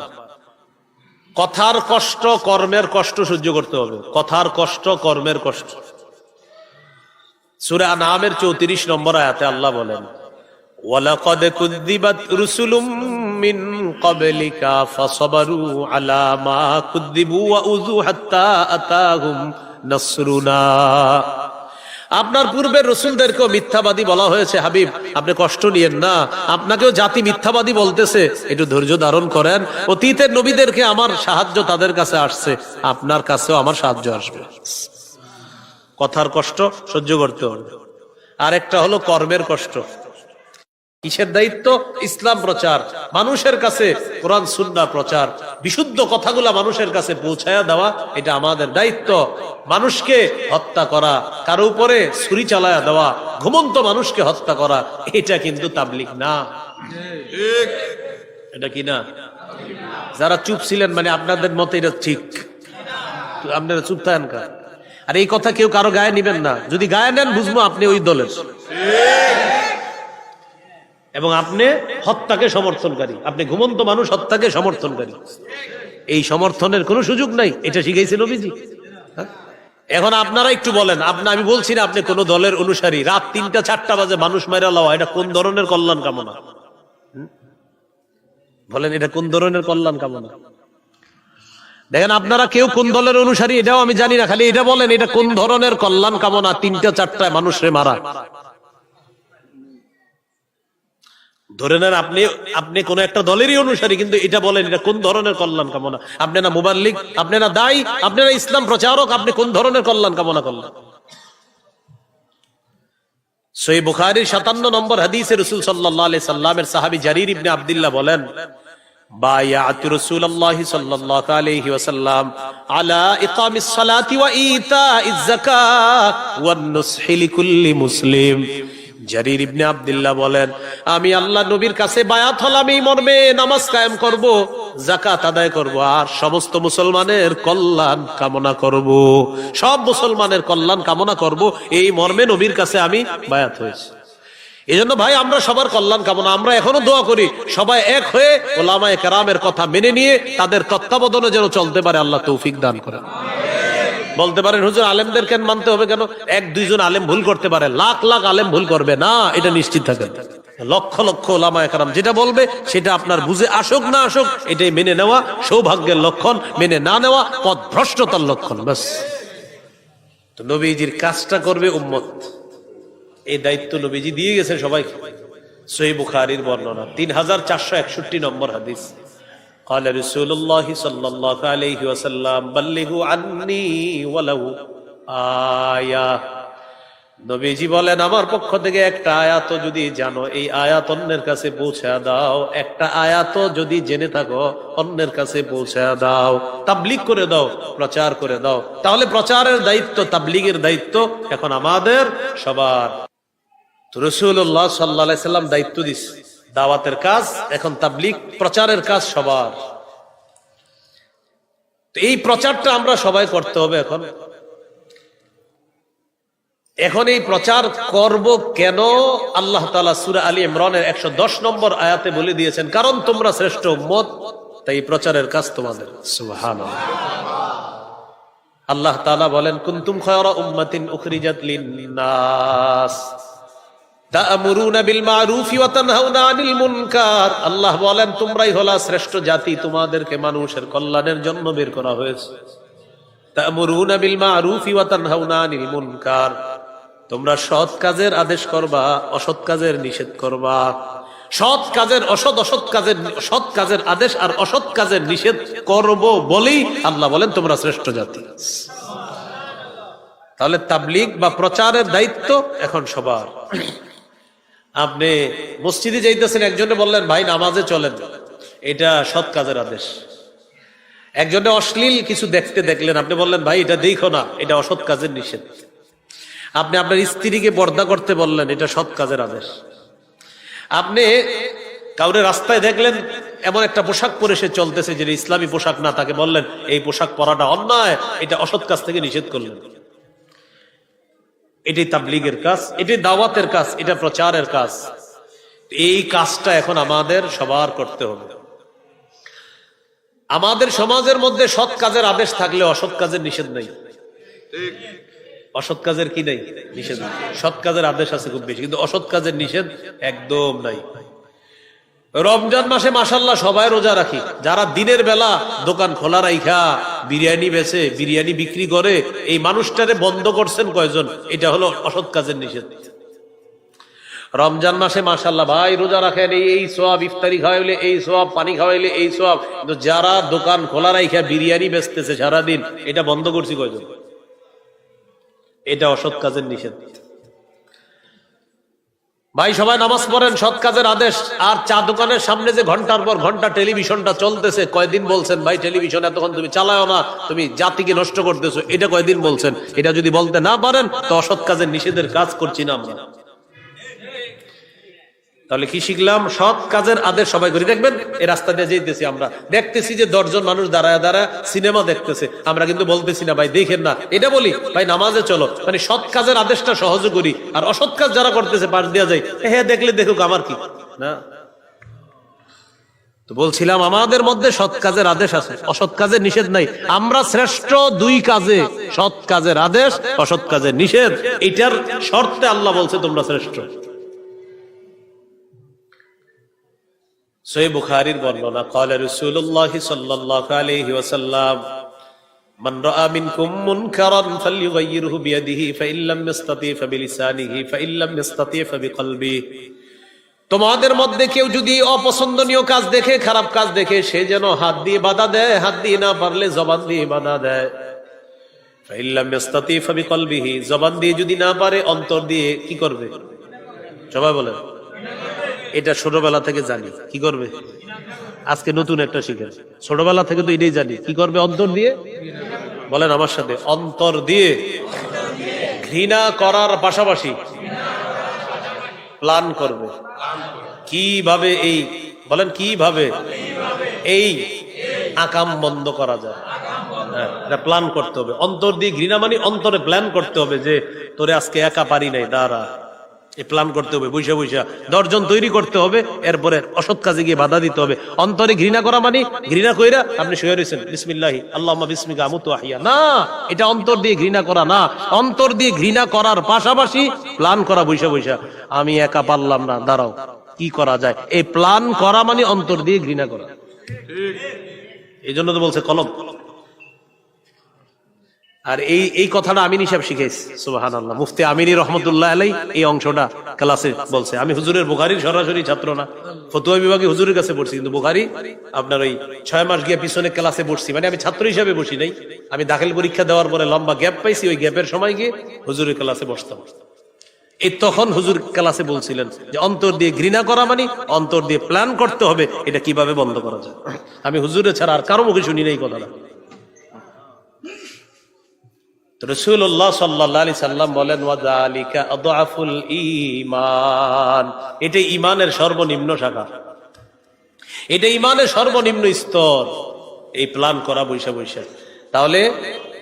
কথার কষ্ট কর্মের কষ্ট সহ্য করতে হবে। কথার কষ্ট কর্মের কষ্ট। সূরা আনআমের 34 নম্বর আয়াতে আল্লাহ বলেন, ওয়ালাকাদ কুযযিবাত রুসুলুম মিন ক্বাবলিকা ফাসাবারু আলা মা কুযযিবু ওয়া উযু হাত্তা আতাহুম নাসরুনা। আপনার পূর্বের রাসূলদেরকেও মিথ্যাবাদী বলা হয়েছে, হাবিব আপনি কষ্ট নিয়েন না, আপনাকেও জাতি মিথ্যাবাদী বলতেছে, একটু ধৈর্য ধারণ করেন। অতীতের নবীদেরকে আমার সাহায্য তাদের কাছে আসছে, আপনার কাছেও আমার সাহায্য আসবে। কথার কষ্ট সহ্য করতে হবে। আর একটা হলো কর্মের কষ্ট। কিসের দায়িত্ব? ইসলাম প্রচার, মানুষের কাছে কোরআন সুন্নাহ প্রচার, বিশুদ্ধ কথাগুলা মানুষের কাছে পৌঁছায়া দেওয়া, এটা আমাদের দায়িত্ব। মানুষকে হত্যা করা, কারো উপরে ছুরি চালায়া দেওয়া, ঘুমন্ত মানুষকে হত্যা করা, এটা কিন্তু তাবলীগ না। এটা কি না? যারা চুপ ছিলেন, মানে আপনাদের মতে এটা ঠিক, আপনারা চুপ থাকেন কা? আর এই কথা কেউ কারো গায়ে নিবেন না, যদি গায়ে নেন বুঝবো আপনি ওই দলের, এবং আপনি হত্যাকে সমর্থনকারী, আপনি ঘুমন্ত মানুষ হত্যাকে সমর্থনকারী। এই সমর্থনের কোনো সুযোগ নাই, এটা শিখাইছে নবীজি। এখন আপনারা একটু বলেন, আমি বলছি না আপনি কোন দলের অনুসারী, রাত 3টা-4টা বাজে মানুষ মাইরা লওয়া, এটা কোন ধরনের কল্যাণ কামনা? বলেন, এটা কোন ধরনের কল্যাণ কামনা? দেখেন, আপনারা কেউ কোন দলের অনুসারী এটাও আমি জানি না, খালি এটা বলেন এটা কোন ধরনের কল্যাণ কামনা 3টা-4টায় মানুষরে মারা? ধরে নেন আপনি কোন একটা দলেরই অনুসারী, কিন্তু এটা বলেন এটা কোন ধরনের কল্যাণ কামনা? আপনি না মুবাল্লিগ, আপনি না দায়ী, আপনি না ইসলাম প্রচারক, আপনি কোন ধরনের কল্যাণ কামনা করলেন? সহিহ বুখারীর 57 নম্বর হাদিসে রাসূল সাল্লাল্লাহু আলাইহি সাল্লামের সাহাবী জারীর ইবনে আব্দুল্লাহ বলেন, বায়াতু রাসূলুল্লাহি সাল্লাল্লাহু আলাইহি ওয়াসাল্লাম আলা ইকামিস সালাতি ওয়া ইতাইজ যাকাত ওয়ান নুসহি লিকুল্লি মুসলিম। জারীর ইবনে আব্দুল্লাহ বলেন, আমি আল্লাহ নবীর কাছে বায়াত হলাম এই মর্মে, নামাজ কায়েম করব, যাকাত আদায় করব, আর সমস্ত মুসলমানের কল্যাণ কামনা করব, সব মুসলমানের কল্যাণ কামনা করব, এই মর্মে নবীর কাছে আমি বায়াত হয়েছি। এজন্য ভাই, আমরা সবার কল্যাণ কামনা, আমরা এখনো দোয়া করি সবাই এক হয়ে ওলামায়ে কেরামের কথা মেনে নিয়ে তাদের তত্ত্বাবধানে যেন চলতে পারে, আল্লাহ তৌফিক দান করেন। বলতে পারেন, হুজুর আলেমদের কেন মানতে হবে? কেন? 1-2 জন আলেম ভুল করতে পারে, লাখ লাখ আলেম ভুল করবে না, এটা নিশ্চিত থাকেন। লক্ষ লক্ষ ওলামায়ে কেরাম যেটা বলবে সেটা আপনার বুঝে আসুক না আসুক, এটাই মেনে নেওয়া সৌভাগ্যের লক্ষণ, মেনে না নেওয়া পথভ্রষ্টতার লক্ষণ। ব্যাস। তো নবীজির কাজটা করবে উম্মত, এই দায়িত্ব নবীজি দিয়ে গেছে সবাইকে। সহিহ বুখারীর বর্ণনা 3461 নম্বর হাদিস, قال رسول الله صلى الله عليه وسلم بلغوا عني ولو آية। নবীজি বলেন, আমার পক্ষ থেকে একটা আয়াত যদি জানো, এই আয়াত অন্যের কাছে পৌঁছে দাও। একটা আয়াত যদি জেনে থাকো, অন্যের কাছে পৌঁছে দাও, তাবলীগ করে দাও, প্রচার করে দাও। তাহলে প্রচারের দায়িত্ব, তাবলীগের দায়িত্ব এখন আমাদের সবার। রাসূলুল্লাহ সাল্লাল্লাহু আলাইহি সাল্লাম দায়িত্ব দিছে, দাওয়াতের কাজ এখন, তাবলীগ প্রচারের কাজ সবার। এই প্রচারটা আমরা সবাই করতে হবে। এখন এই প্রচার করব কেন? আল্লাহ তাআলা সূরা আলী ইমরানের 110 নম্বর আয়াতে বলে দিয়েছেন, কারণ তোমরা শ্রেষ্ঠ উম্মত, তাই প্রচারের কাজ তোমাদের। সুবহানাল্লাহ। আল্লাহ তাআলা বলেন, কুনতুম খায়রা উম্মাতিন উখরিজাত লিন-নাস তা'মুরুনা বিল মা'রুফি ওয়া তানহাউনা আনিল মুনকার। আল্লাহ বলেন, তোমরাই হলা শ্রেষ্ঠ জাতি, তোমাদেরকে মানুষের কল্যাণের জন্য বের করা হয়েছে। তা'মুরুনা বিল মা'রুফি ওয়া তানহাউনা আনিল মুনকার, তোমরা সৎ কাজের আদেশ করবা, অসৎ কাজের নিষেধ করবা। সৎ কাজের সৎ কাজের আদেশ আর অসৎ কাজের নিষেধ করব বলেই আল্লাহ বলেন তোমরা শ্রেষ্ঠ জাতি। তাহলে তাবলীগ বা প্রচারের দায়িত্ব এখন সবার। আপনি মসজিদে যাইতেছেন, একজনে বললেন ভাই নামাজে চলেন, এটা সৎ কাজের আদেশ। একজনে অশ্লীল কিছু দেখলেন, আপনি বললেন ভাই এটা দেখো না, এটা অসৎ কাজের নিষেধ। আপনি আপনার স্ত্রীকে পর্দা করতে বললেন, এটা সৎ কাজের আদেশ। আপনি কাউরে রাস্তায় দেখলেন এমন একটা পোশাক পরে সে চলতেছে যেটা ইসলামী পোশাক না, তাকে বললেন এই পোশাক পরাটা অন্যায়, এটা অসৎ কাজ থেকে নিষেধ করলেন। এটি তাবলীগের কাজ, এটি দাওয়াতের কাজ, এটা প্রচারের কাজ। এই কাজটা এখন আমাদের সবার করতে হবে। আমাদের সমাজের মধ্যে সৎ কাজের আদেশ থাকলে অসৎ কাজের নিষেধ নেই। অসৎ কাজের কি নেই? নিষেধ। সৎ কাজের আদেশ আছে খুব বেশি, কিন্তু অসৎ কাজের নিষেধ একদম নাই। রমজান মাসে মাশাআল্লাহ সবাই রোজা রাখি, যারা দিনের বেলা দোকান খোলা রাইখা বিরিয়ানি বেচে, বিরিয়ানি বিক্রি করে, এই মানুষটারে বন্ধ করছেন কয়জন? এটা হলো অসৎ কাজের নিষেধ। রমজান মাসে মাশাআল্লাহ ভাই রোজা রাখেন, এই সওয়াব, ইফতারি খাওয়াইলে এই সওয়াব, পানি খাওয়াইলে এই সওয়াব, কিন্তু যারা দোকান খোলা রাইখা বিরিয়ানি বেচতেছে সারাদিন, এটা বন্ধ করছি কয়জন? এটা অসৎ কাজের নিষেধ। ভাই সবাই নামাজ পড়েন, সৎ কাজের আদেশ। আর চা দোকানের সামনে যে ঘন্টার পর ঘন্টা টেলিভিশনটা চলতেছে, কয়দিন বলছেন ভাই টেলিভিশন এতক্ষণ তুমি চালাও না, তুমি জাতিকে নষ্ট করতেছো, এটা কয়দিন বলছেন? এটা যদি বলতে না পারেন তো অসৎ কাজের নিষেধের কাজ করছি না আমরা। তাহলে কি শিখলাম? সৎ কাজের আদেশ সবাই করি। দেখবেন এই রাস্তা দিয়ে যেতেছি, আমরা দেখতেছি যে 10 জন মানুষ দাঁড়ায় দাঁড়ায় সিনেমা দেখতেছে, আমরা কিন্তু বলতেছি না ভাই দেখেন না, এটা বলি ভাই নামাজে চলো। মানে সৎ কাজের আদেশটা সহজে করি, আর অসৎ কাজ যারা করতেছে পাশ দেওয়া যায়, হ্যাঁ দেখলে দেখুক আমার কি না। তো বলছিলাম আমাদের মধ্যে সৎ কাজের আদেশ আছে, অসৎ কাজের নিষেধ নাই। আমরা শ্রেষ্ঠ দুই কাজে, সৎ কাজের আদেশ, অসৎ কাজের নিষেধ। এটার শর্তে আল্লাহ বলছে তোমরা শ্রেষ্ঠ। সহিহ বুখারীর বর্ণনা, ক্বালা রাসূলুল্লাহ সাল্লাল্লাহু আলাইহি ওয়াসাল্লাম, মান রাআ মিনকুম মুনকারান ফালইয়ুগাইয়িরহু বিয়াদিহি ফাইন লাম ইসতাতি ফাবিলিসানিহি ফাইন লাম ইসতাতি ফাবিকলবিহি। তোমাদের মধ্যে কেউ যদি অপছন্দনীয় কাজ দেখে, খারাপ কাজ দেখে, সে যেন হাত দিয়ে বাধা দেয়, হাত দিয়ে না পারলে জবান দিয়ে বাধা দেয়। ফাইন লাম ইসতাতি ফাবিকলবিহি, জবান দিয়ে যদি না পারে অন্তর দিয়ে কি করবে? সবাই বলেন। এটা ছোটবেলা থেকে জানি, কি করবে? আজকে নতুন একটা শিখেন, ছোটবেলা থেকে তো এটাই জানি, কি করবে? অন্তর দিয়ে বলেন আমার সাথে, অন্তর দিয়ে ঘৃণা করার পাশাপাশি প্ল্যান করবে কিভাবে এই, বলেন কিভাবে এই আকাম বন্ধ করা যায়। হ্যাঁ, এটা প্ল্যান করতে হবে। অন্তর দিয়ে ঘৃণা মানে অন্তরে প্ল্যান করতে হবে যে তোরে আজকে একা পারি নাই, দাঁড়া, এই প্ল্যান করতে হবে। বৈশা বৈশা 10 জন তৈরি করতে হবে, এরপরে অসৎ কাজে গিয়ে বাধা দিতে হবে। অন্তরে ঘৃণা করা মানে ঘৃণা কইরা আপনি শুয়ে রয়েছেন, বিসমিল্লাহি আল্লাহুম্মা বিসমিকা আমুতু আহইয়া, না, এটা অন্তর দিয়ে ঘৃণা করা না। অন্তর দিয়ে ঘৃণা করার পাশাপাশি প্ল্যান করা, বৈশা বৈশা আমি একা পারলাম না, দাঁড়াও কি করা যায়। এই প্ল্যান করা মানে অন্তর দিয়ে ঘৃণা করা। এই জন্য তো বলছে কলম। আর এই কথাটা আমিনী সাহেব শিখেছি, সুবহানাল্লাহ। মুফতি আমিনী রহমতুল্লাহ আলাইহি এই অংশটা ক্লাসে বলছে। আমি হুজুরের বুখারীর সরাসরি ছাত্র না, ফতোয়া বিভাগে হুজুরের কাছে পড়ছি, কিন্তু বুখারী আপনার ওই 6 মাস গিয়ে পিছনে ক্লাসে পড়ছি। মানে আমি ছাত্র হিসাবে বসি নাই, আমি দাখিল পরীক্ষা দেওয়ার পরে লম্বা গ্যাপ পাইছি, ওই গ্যাপের সময় গিয়ে হুজুরের ক্লাসে বসতাম। এই তখন হুজুর ক্লাসে বলছিলেন যে অন্তর দিয়ে ঘৃণা করা মানে অন্তর দিয়ে প্ল্যান করতে হবে এটা কিভাবে বন্ধ করা যায়। আমি হুজুরের ছাড়া আর কারো মুখে শুনি না এই কথাটা। রাসূলুল্লাহ সাল্লাল্লাহু আলাইহি সাল্লাম বলেন ওয়াযালিকা আদআফুল ঈমান, এটা ঈমানের সর্বনিম্ন শাখা, এটা ঈমানের সর্বনিম্ন স্তর। এই প্ল্যান করা বৈশা বৈশা, তাহলে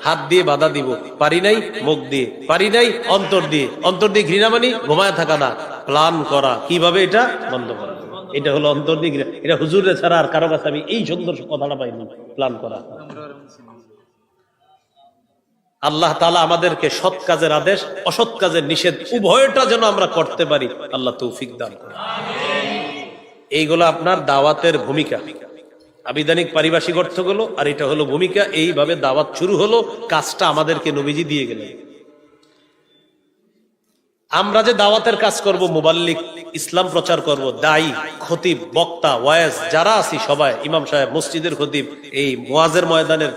হাত দিয়ে বাধা দিব পারি নাই, মুখ দিয়ে পারি নাই, অন্তর দিয়ে, অন্তর দিয়ে ঘৃণা মানি ঘুমায় থাকা না, প্ল্যান করা কিভাবে এটা বন্ধ করা, এটা হলো অন্তর দিয়ে ঘৃণা। এটা হুজুরের ছাড়া আর কারো কাছে আমি এই সুন্দর কথাটা পাইনি, প্ল্যান করা। আল্লাহ তাআলা আমাদেরকে সৎ কাজের আদেশ, অসৎ কাজের নিষেধ উভয়টা যেন আমরা করতে পারি, আল্লাহ তৌফিক দান করুন। এইগুলো আপনার দাওয়াতের ভূমিকা, আবিধানিক পারিভাষিক অর্থগুলো, আর এটা হলো ভূমিকা। এইভাবে দাওয়াত শুরু হলো, কাজটা আমাদেরকে নবীজি দিয়ে গেলেন। আমরা যে দাওয়াতের কাজ করব, মুবাল্লিগ, ইসলাম প্রচার করব, দায়ী, খতিব, বক্তা, ওয়াইজ যারা আছি সবাই, ইমাম সাহেব, মসজিদের খতিব, এই ওয়াজের ময়দানের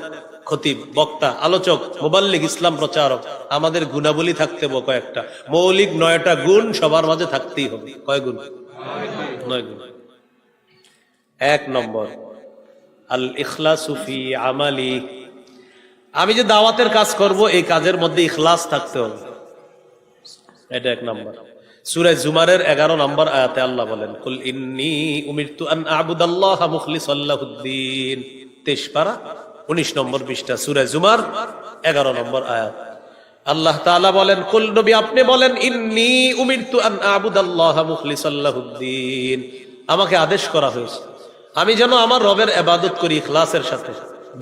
খতিব, বক্তা, আলোচক, মুবাল্লিগ, ইসলাম প্রচারক, আমাদের গুণাবলী থাকতে হবে কয়েকটা, মৌলিক 9টা গুণ সবার মাঝে থাকতেই হবে। কয় গুণ? 9 গুণ। 1 নম্বর আল ইখলাসু ফি আমালি, আমি যে দাওয়াতের কাজ করব এই কাজের মধ্যে ইখলাস থাকতে হবে, এটা 1 নম্বর। সূরা জুমারের 11 নম্বর আয়াতে আল্লাহ বলেন কুল ইন্নী উমিরতু আন আ'বুদাল্লাহা মুখলিসাল লাহুদ্দিন, 23 পারা 19 নম্বর পৃষ্ঠা, সূরা জুমার 11 নম্বর আয়াত। আল্লাহ তাআলা বলেন, কুল নবী আপনি বলেন, ইন্নী উমিরতু আন আ'বুদাল্লাহা মুখলিসাল লাহুদ্দিন, আমাকে আদেশ করা হয়েছে আমি যেন আমার রবের ইবাদত করি ইখলাসের সাথে।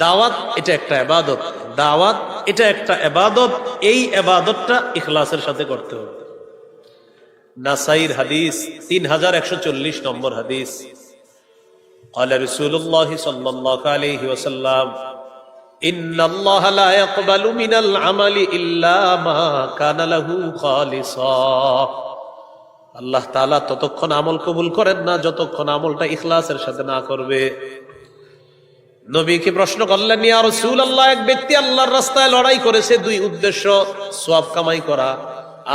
দাওয়াত এটা একটা ইবাদত, দাওয়াত এটা একটা ইবাদত, এই ইবাদতটা ইখলাসের সাথে করতে হবে। নাসাইর হাদিস 3140 নম্বর হাদিস, قال رسول الله صلى الله عليه وسلم إن الله لا يقبل من العمل إلا ما كان له خالصا, আল্লাহ তাআলা ততক্ষণ আমল কবুল করেন না যতক্ষণ আমলটা ইখলাসের সাথে না করবে। নবীকে প্রশ্ন করলেন, ইয়া রাসূলুল্লাহ, এক ব্যক্তি আল্লাহর রাস্তায় লড়াই করেছে, 2 উদ্দেশ্য, সওয়াব কামাই করা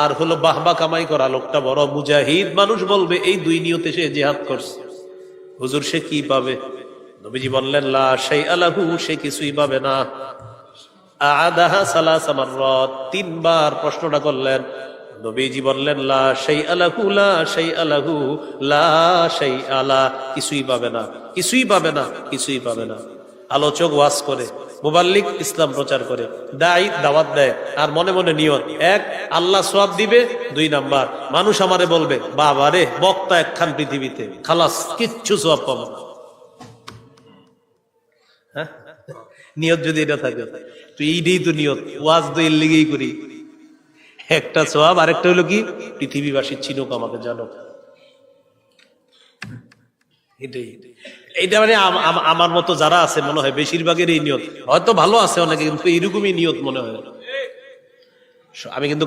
আর হলো বাহবা কামাই করা, লোকটা বড় মুজাহিদ, মানুষ বলবে এই 2 নিয়তে সে জিহাদ করছে। হুজুর সে কি পাবে? নবীজি বললেন লা শাইআ লাহু, সে কিছুই পাবে না। আ'আদাহা সালাসা মাররাত, 3 বার প্রশ্নটা করলেন। নবীজি বললেন লা শাইআ লাহু, লা শাইআ লাহু, লা শাইআ লা, কিছুই পাবে না, কিছুই পাবে না, কিছুই পাবে না। আলোচক ওয়াজ করে, মুবাল্লিগ ইসলাম প্রচার করে, দায়ী দাওয়াত দেয়, আর মনে মনে নিয়ত, 1 আল্লাহ সওয়াব দিবে, 2 নাম্বার মানুষ আমারে বলবে বাবা রে বক্তা একখান পৃথিবীতে, খালাস কিচ্ছু সওয়াব পাবো না। হ্যাঁ, নিয়ত যদি এটা থাকে, তো এইটাই তো নিয়ত, ওয়াজ তো এর লেগেই করি, একটা সওয়াব, আরেকটা হলো কি পৃথিবীবাসী চিনুক, আমাকে জানুক। এটাই, এইটা মানে আমার মতো যারা আছে মনে হয় বেশিরভাগের এই নিয়ত, হয়তো ভালো আছে অনেকে, কিন্তু এরকমই নিয়ত মনে হয়। আমি কিন্তু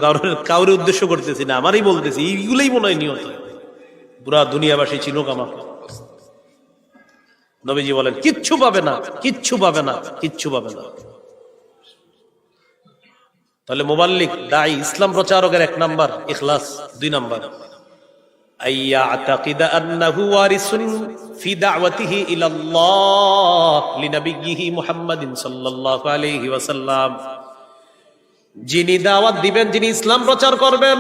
কাউরে উদ্দেশ্য করতেছি না, আমারই বলতেছি, এইগুলোই মনে হয় নিয়ত, পুরা দুনিয়াবাসী চিনুক আমাকে। নবীজি বলেন কিচ্ছু পাবে না, কিচ্ছু পাবে না, কিচ্ছু পাবে না। তাহলে মুবাল্লিগ, দায়ী, ইসলাম প্রচারকের 1 নাম্বার ইখলাস, 2 নাম্বার আইয়াতাকিদা আন্নাহু ওয়ারিসুন ফি দাওয়াতিহি ইলাল্লাহ লিনাবিয়্যিহি মুহাম্মাদিন সাল্লাল্লাহু আলাইহি ওয়াসাল্লাম, যিনি দাওয়াত দিবেন, যিনি ইসলাম প্রচার করবেন,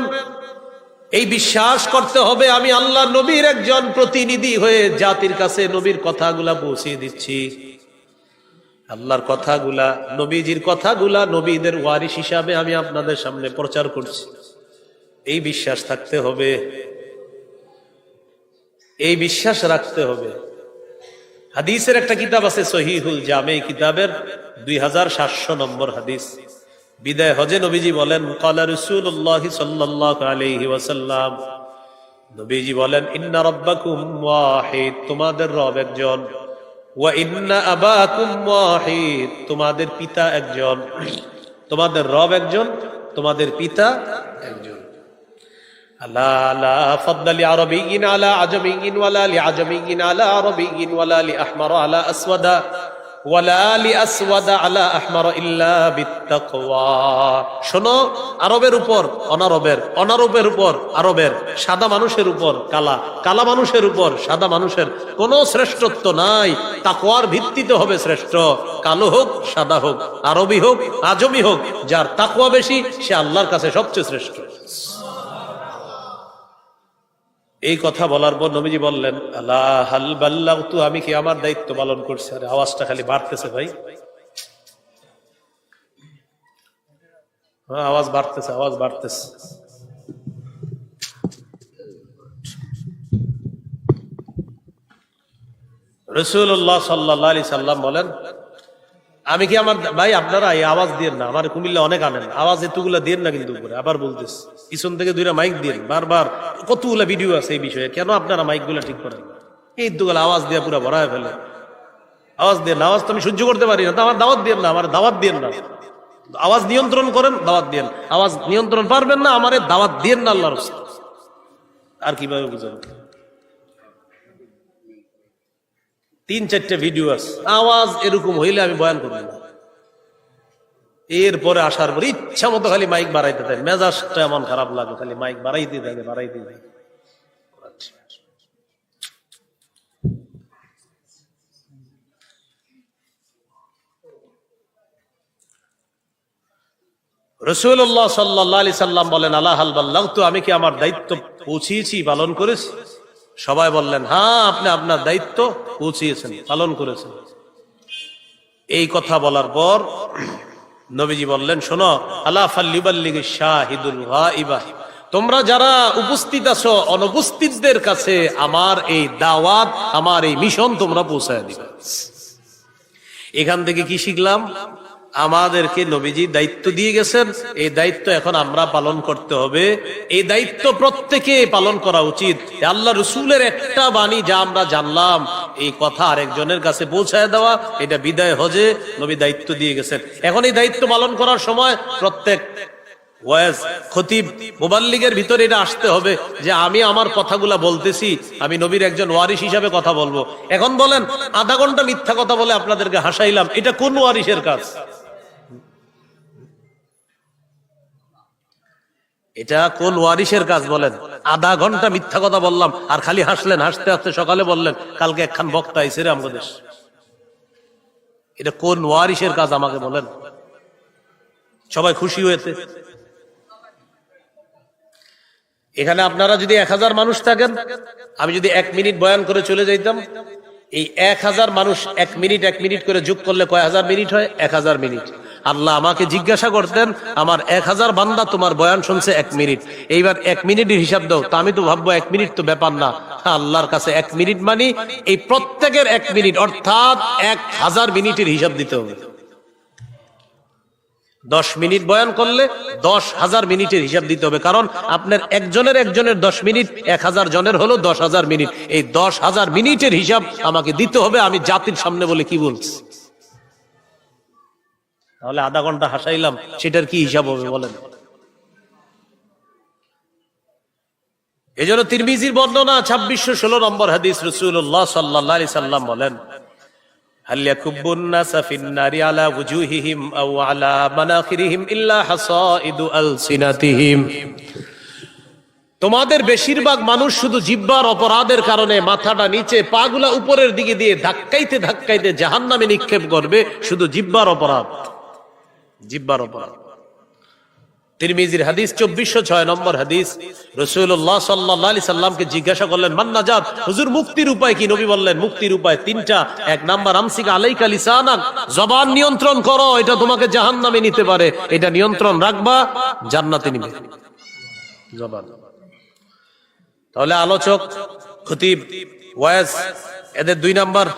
এই বিশ্বাস করতে হবে আমি আল্লাহ নবীর একজন প্রতিনিধি হয়ে জাতির কাছে নবীর কথাগুলা পৌঁছে দিচ্ছি। আল্লাহর কথাগুলা, নবীজির কথাগুলা, নবীদের ওয়ারিস হিসাবে আমি আপনাদের সামনে প্রচার করছি, এই বিশ্বাস থাকতে হবে, এই বিশ্বাস রাখতে হবে। হাদিসের একটা কিতাব আছে সহিহুল জামে, কিতাবের 2700 নম্বর হাদিস। বিদায় হজে নবীজি বলেন, ক্বালা রাসূলুল্লাহ সাল্লাল্লাহু আলাইহি ওয়াসাল্লাম, নবীজি বলেন, ইন্না রাব্বাকুম ওয়াহিদ, তোমাদের রব একজন, ওয়া ইন্না আবাকুম ওয়াহিদ, তোমাদের পিতা একজন, তোমাদের রব একজন, তোমাদের পিতা একজন। আলা লা ফাদলা লিআরাবিয়্যিন আলা আজমিয়্যিন ওয়ালা লিআজমিয়্যিন আলা আরাবিয়্যিন ওয়ালা লিআহমার আলা আসওয়াদা ওয়ালা লিআসওয়াদা আলা আহমার ইল্লা বিত্তাকওয়া। শোনো, আরবের উপর অনারবের, অনারবের উপর আরবের, সাদা মানুষের উপর কালা, কালা মানুষের উপর সাদা মানুষের কোনো শ্রেষ্ঠত্ব নাই। তাকওয়ার ভিত্তিতে হবে শ্রেষ্ঠ। কালো হোক সাদা হোক, আরবি হোক আজমি হোক, যার তাকওয়া বেশি সে আল্লাহর কাছে সবচেয়ে শ্রেষ্ঠ। এই কথা বলার পর নবীজি বললেন, আলা হাল বাল্লাগতু, আমি কি আমার দায়িত্ব পালন করছি? আরে আওয়াজটা খালি বাড়তেছে ভাই, আওয়াজ বাড়তেছে, আওয়াজ বাড়তেছে। রাসূলুল্লাহ সাল্লাল্লাহু আলাইহি সাল্লাম বলেন, আমি কি আমার ভাই, আপনারা এই আওয়াজ দিয়েন না, আমার কুমিল্লা অনেক আনেন, আওয়াজ এতগুলা দিয়েন না কিন্তু উপরে। আবার বলতেছি, পিছন থেকে দুইটা মাইক দিয়েন বারবার, কতগুলা ভিডিও আছে এই বিষয়ে, কেন আপনারা মাইক গুলা ঠিক করেন? এই দুগুলা আওয়াজ দিয়ে পুরো ভরায় ফেলে। আওয়াজ দেন, আওয়াজ তো আমি সহ্য করতে পারি না, তো আমার দাওয়াত দিয়েন না, আমার দাওয়াত দিয়েন না। আওয়াজ নিয়ন্ত্রণ করেন, দাওয়াত দিয়েন। আওয়াজ নিয়ন্ত্রণ পারবেন না, আমারে দাওয়াত দিয়েন না আল্লাহর রাস্তায়। আর কিভাবে বুঝেন? 3-4টা ভিডিও আছে, আওয়াজ এরকম হইলে আমি বয়ান করব না। এরপরে আসার পর ইচ্ছা মতো খালি মাইক বাড়াইতে থাকে, মেজাজটা এমন খারাপ লাগে, খালি মাইক বাড়াইতে থাকে, বাড়াইতে থাকে। রাসূলুল্লাহ সাল্লাল্লাহু আলাইহি সাল্লাম বলেন, আলা হাল বাল্লাগতু, আমি কি আমার দায়িত্ব পৌঁছিয়েছি, পালন করেছি? সবাই বললেন, হ্যাঁ, আপনি আপনার দায়িত্ব পৌঁছিয়েছেন, পালন করেছেন। এই কথা বলার পর নবীজি বললেন, শোনো, আলা ফাল্লিবাল্লিগিশ শাহিদুল গায়বা, তোমরা যারা উপস্থিত আছো, অনুপস্থিতদের কাছে আমার এই দাওয়াত, আমার এই মিশন তোমরা পৌঁছায় দিবে। এখান থেকে কি শিখলাম? আমাদেরকে নবীজি দায়িত্ব দিয়ে গেছেন, এই দায়িত্ব এখন আমরা পালন করতে হবে। এই দায়িত্ব প্রত্যেকে পালন করা উচিত। আল্লাহ রসুলের একটা বাণী যা আমরা জানলাম, এই কথা আরেকজনের কাছে পৌঁছায় দেওয়া, এটা বিদায় হজে নবী দায়িত্ব দিয়ে গেছেন। এখন এই দায়িত্ব পালন করার সময় প্রত্যেক ওয়াজ, খতিব, মুবাল্লিগের ভিতরে এটা আসতে হবে যে আমি আমার কথাগুলা বলতেছি, আমি নবীর একজন ওয়ারিস হিসাবে কথা বলবো। এখন বলেন, আধা ঘন্টা মিথ্যা কথা বলে আপনাদেরকে হাসাইলাম, এটা কোন ওয়ারিসের কাজ? এটা কোন ওয়ারিসের কাজ বলেন? আধা ঘন্টা মিথ্যা কথা বললাম আর খালি হাসলেন, হাসতে হাসতে সকালে বললেন কালকে একখান বক্তা আইছে রে আমাদের। এটা কোন ওয়ারিসের কাজ আমাকে বলেন? সবাই খুশি হয়েছে। এখানে আপনারা যদি 1000 মানুষ থাকেন, আমি যদি 1 মিনিট বয়ান করে চলে যাইতাম, এই 1000 মানুষ 1 মিনিট 1 মিনিট করে যোগ করলে কয় হাজার মিনিট হয়? 1000 মিনিট। আল্লাহ আমাকে জিজ্ঞাসা করতেন, আমার 1000 বান্দা তোমার বয়ান শুনছে 1 মিনিট, এইবার 1 মিনিটের হিসাব দাও। তা আমি তো ভাববো 1 মিনিট তো ব্যাপার না। আল্লাহর কাছে 1 মিনিট মানে এই প্রত্যেকের 1 মিনিট, অর্থাৎ 1000 মিনিটের হিসাব দিতে হবে। 10 মিনিট বয়ান করলে 10,000 মিনিটের হিসাব দিতে হবে, কারণ আপনার একজনের 10 মিনিট, 1000 জনের হলো 10,000 মিনিট। এই 10,000 মিনিটের হিসাব আমাকে দিতে হবে, আমি জাতির সামনে বলে কি বলছি। তাহলে আধা ঘন্টা হাসাইলাম, সেটার কি হিসাব হবে বলেন? এই জন্য তিরমিজির বর্ণনা 2616 নম্বর হাদিস, রাসূলুল্লাহ সাল্লাল্লাহু আলাইহি সাল্লাম বলেন, হাল ইয়াকুবুন নাসা ফিন নারি আলা ওয়ুজুহিহিম আও আলা মানাখিরিহিম ইল্লা হাসাইদু আলসিনাতিহিম। তোমাদের বেশিরভাগ মানুষ শুধু জিহ্বার অপরাধের কারণে মাথাটা নিচে, পাগুলা উপরের দিকে দিয়ে ধাক্কাইতে ধাক্কাইতে জাহান্নামে নিক্ষেপ করবে, শুধু জিহ্বার অপরাধ, জিহ্বার অপরাধ। তিরমিজির হাদিস 2406 নম্বর হাদিস, রাসূলুল্লাহ সাল্লাল্লাহু আলাইহি সাল্লামকে জিজ্ঞাসা করলেন, মান নাজাত, হুজুর মুক্তির উপায় কি? নবী বললেন, মুক্তির উপায় 3টা। 1 নাম্বার, আমসিকা আলাইকা লিসানাক, জবান নিয়ন্ত্রণ করো, এটা তোমাকে জাহান্নামে নিতে পারে, এটা নিয়ন্ত্রণ রাখবা, জান্নাতে নিবে জবান। তাহলে আলোচক, খতিব, ওয়াজ, এদের 2 নাম্বার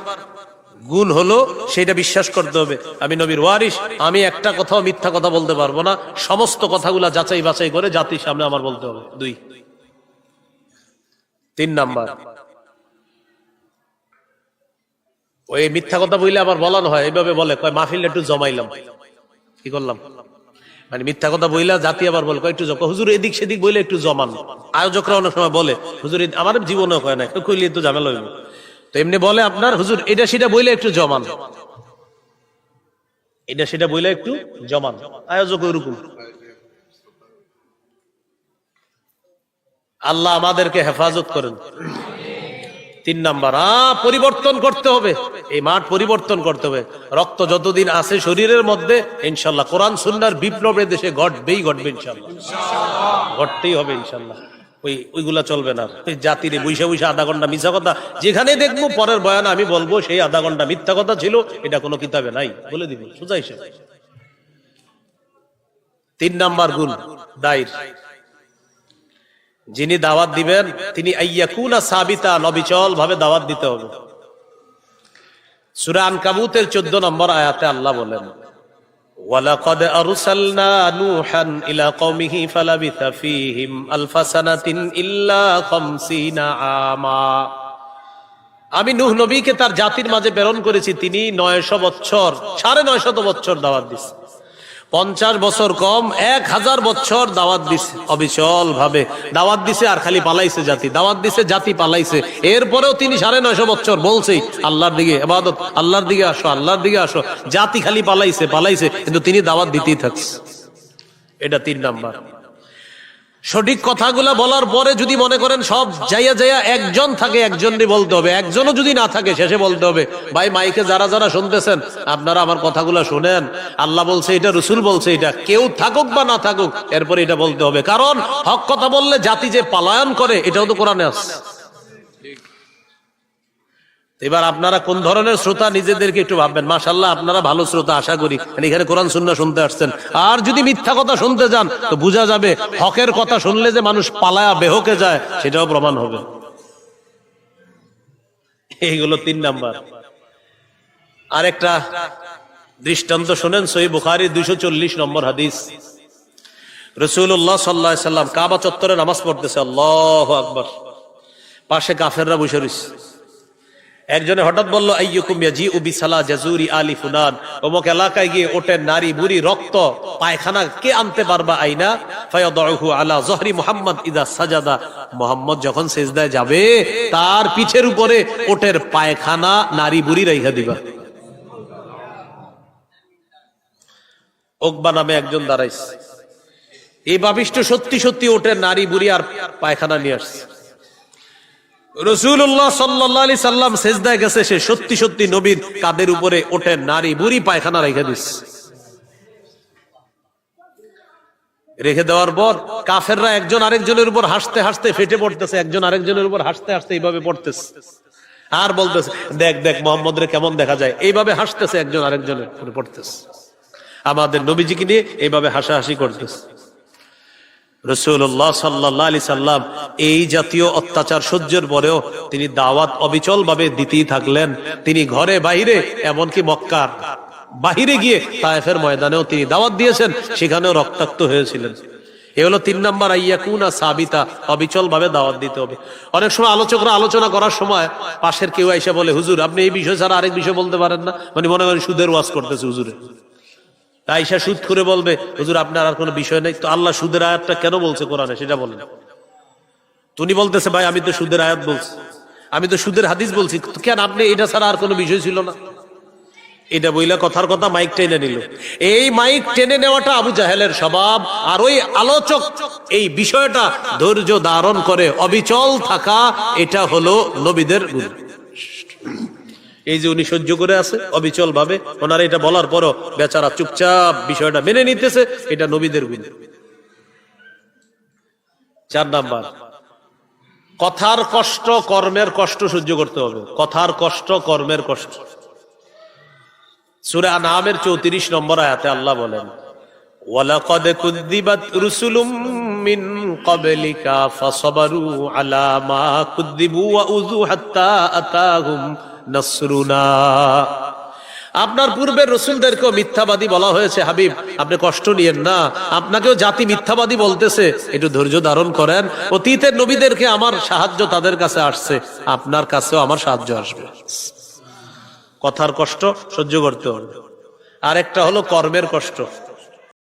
গুণ হলো সেটা বিশ্বাস করতে হবে, আমি নবীর ওয়ারিস, আমি একটা কথাও মিথ্যা কথা বলতে পারবো না, সমস্ত কথাগুলা যাচাই বাছাই করে জাতির সামনে আমার বলতে হবে। 2। 3 নাম্বার, ওই মিথ্যা কথা বললে আবার বলানো হয়, এইভাবে বলে, কয় মাহফিল একটু জমাইলাম, কি করলাম, মানে মিথ্যা কথা বইলা জাতি আবার বলে একটু হুজুর এদিক সেদিক বইলে একটু জমান। আয়োজকরা অনেক সময় বলে, হুজুর আমার জীবনে হয় না, একটু কইলে তো ঝামেলা হইব, তো এমনি বলে আপনার হুজুর এটা সেটা বইলে একটু জমান। এটা সেটা বলে একটু জমান, আয়োজক ওইরকম। আল্লাহ আমাদেরকে হেফাজত করেন। 3 নাম্বার, পরিবর্তন করতে হবে, এই মাঠ পরিবর্তন করতে হবে। রক্ত যতদিন আছে শরীরের মধ্যে ইনশাল্লাহ কোরআন সুন্নাহর বিপ্লবের দেশে ঘটবে ইনশাল্লাহ, ঘটতেই হবে ইনশাল্লাহ। ওইগুলা চলবে না। জাতিরে বৈশা বৈশা আধা ঘন্টা মিথ্যা কথা, যেখানে দেখবো পরের বয়ান আমি বলবো সেই আধা ঘন্টা মিথ্যা কথা ছিল, এটা কোনো কিতাবে নাই, বলে দিব সোজা হিসেবে। 3 নাম্বার গুণ দায়ীর, যিনি দাওয়াত দিবেন তিনি আইয়াকুনা সাবিতান, অবিচল ভাবে দাওয়াত দিতে হবে। সূরা আনকাবুতের 14 নম্বর আয়াতে আল্লাহ বলেন, ওয়ালাকাদ আরসালনা নূহান ইলা কওমিহি ফালাবিথা ফীহিম আলফা সানাতিন ইল্লা 50 আমা। আমি নূহ নবীকে তার জাতির মাঝে প্রেরণ করেছি, তিনি 900 বছর, 950 বছর দাওয়াত দিয়েছেন। 50 বছর কম, 1000 বছর দাওয়াত দিছে, অবিচল ভাবে দাওয়াত দিছে। আর খালি পালাইছে জাতি, দাওয়াত দিছে জাতি পালাইছে। এরপরেও তিনি 950 বছর বলছেই আল্লাহর দিকে ইবাদত, আল্লাহর দিকে আসো, আল্লাহর দিকে আসো। জাতি খালি পালাইছে, কিন্তু তিনি দাওয়াত দিতেই থাকছে। এটা 3 নাম্বার। সঠিক কথাগুলা বলার পরে যদি মনে করেন সব যাইয়া একজন থাকে, একজনই বলতে হবে। একজনও যদি না থাকে শেষে বলতে হবে, ভাই মাইকে যারা শুনতেছেন আপনারা আমার কথাগুলা শুনেন, আল্লাহ বলছে এটা, রসুল বলছে এটা, কেউ থাকুক বা না থাকুক এরপরে এটা বলতে হবে। কারণ হক কথা বললে জাতি যে পালায়ন করে এটাও তো কোরআনে আছে। এবার আপনারা কোন ধরনের শ্রোতা নিজেদেরকে একটু ভাববেন। মাশাআল্লাহ আপনারা ভালো শ্রোতা, আশা করি এখানে কোরআন সুন্নাহ শুনতে আসছেন। আর যদি মিথ্যা কথা শুনতে যান তো বোঝা যাবে হকের কথা শুনলে যে মানুষ পালায়া বেহকে যায় সেটাও প্রমাণ হবে। এইগুলো 3 নাম্বার। আরেকটা দৃষ্টান্ত শুনেন, সহিহ বুখারী 240 নম্বর হাদিস। রাসূলুল্লাহ সাল্লাল্লাহু আলাইহি সাল্লাম কাবা চত্বরে নামাজ পড়তেছে, আল্লাহু আকবার। পাশে কাফেররা বসে রয়েছে। একজনে হঠাৎ বলল, আইয়ুকুম ইয়াজিউ বিসালা জাজুরি আলি ফুলান, অমুক এলাকায় গিয়ে ওটের নারী বুড়ি রক্ত পায়খানা কে আনতে পারবা? আইনা ফায়াদউহু আলা যহরি মুহাম্মদ ইদা সাজাদা, মুহাম্মদ যখন সিজদায় যাবে তার পিঠের উপরে ওটের পায়খানা নারী বুড়ি রাইখা দিবা। উকবা নামে একজন দাঁড়াইছে, এই বাবিষ্ট সত্যি ওটের নারী বুড়ি আর পায়খানা নিয়ে আসছে। রাসূলুল্লাহ সাল্লাল্লাহু আলাইহি সাল্লাম সিজদায় গেছে, সে সত্যি নবীর কাঁধের উপরে ওঠে নারী বুড়ি পায়খানা রেখে দিচ্ছে। রেখে দেওয়ার পর কাফেররা একজন আরেকজনের উপর হাসতে ফেটে পড়তেছে, একজন আরেকজনের উপর হাসতে এইভাবে পড়তেছে আর বলতেছে, দেখ মুহাম্মদ রে কেমন দেখা যায়। এইভাবে হাসতেছে, একজন আরেকজনের উপরে পড়তেছে। আমাদের নবীজিকে নিয়ে এইভাবে হাসাহাসি করতেছে। রাসূলুল্লাহ সাল্লাল্লাহু আলাইহি সাল্লাম এই জাতীয় অত্যাচার সহ্যের পরেও তিনি দাওয়াত অবিচল ভাবে দিতেই থাকলেন। তিনি ঘরে বাইরে, এমনকি মক্কার বাহিরে গিয়ে তায়েফের ময়দানেও তিনি দাওয়াত দিয়েছেন, সেখানেও রক্তাক্ত হয়েছিলেন। এ হলো 3 নাম্বার, আইয়াকুনা সাবিতা, অবিচল ভাবে দাওয়াত দিতে হবে। অনেক সময় আলোচকরা আলোচনা করার সময় পাশের কেউ আইসা বলে, হুজুর আপনি এই বিষয় ছাড়া আরেক বিষয় বলতে পারেন না? মানে মনে করেন সুদের ওয়াজ করতেছে হুজুরে, আইসা সুদ করে বলবে, হুজুর আপনার আর কোনো বিষয় নেই তো? আল্লাহ সুদের আয়াতটা কেন বলছে কোরআনে সেটা বলেন। তুমি বলতেছে, ভাই আমি তো সুদের আয়াত বলছি, আমি তো সুদের হাদিস বলছি, কেন আপনি এটা ছাড়া আর কোনো বিষয় ছিল না? এটা বইলা কথার কথা মাইক টেনে নিল। এই মাইক টেনে নেওয়াটা আবু জাহেলের স্বভাব। আর ওই আলোচক এই বিষয়টা ধৈর্য ধারণ করে অবিচল থাকা, এটা হলো নবীদের গুণ। এই যে উনি সহ্য করে আছে অবিচল ভাবে, ওনার এটা বলার পরও বেচারা চুপচাপ বিষয়টা মেনে নিতেছে, এটা নবীদের গুণ। 4 নাম্বার, কথার কষ্ট কর্মের কষ্ট সহ্য করতে হবে। কথার কষ্ট কর্মের কষ্ট। সূরা আনআমের 34 নম্বর আয়াতে আল্লাহ বলেন, ওয়ালাকাদ কুযযিবাত রুসুলুম মিন ক্বাবলিকা ফাসাবারু আলা মা কুযযিবু ওয়া উযু হাত্তা আতাহুম নাসরুনা। আপনার পূর্বের রাসূলদেরকেও মিথ্যাবাদী বলা হয়েছে, হাবিব আপনি কষ্ট নিয়েন না, আপনাকেও জাতি মিথ্যাবাদী বলতেছে, একটু ধৈর্য ধারণ করেন। অতীতের নবীদেরকে আমার সাহায্য তাদের কাছে আসছে, আপনার কাছেও আমার সাহায্য আসবে। কথার কষ্ট সহ্য করতে হবে। আর একটা হলো কর্মের কষ্ট।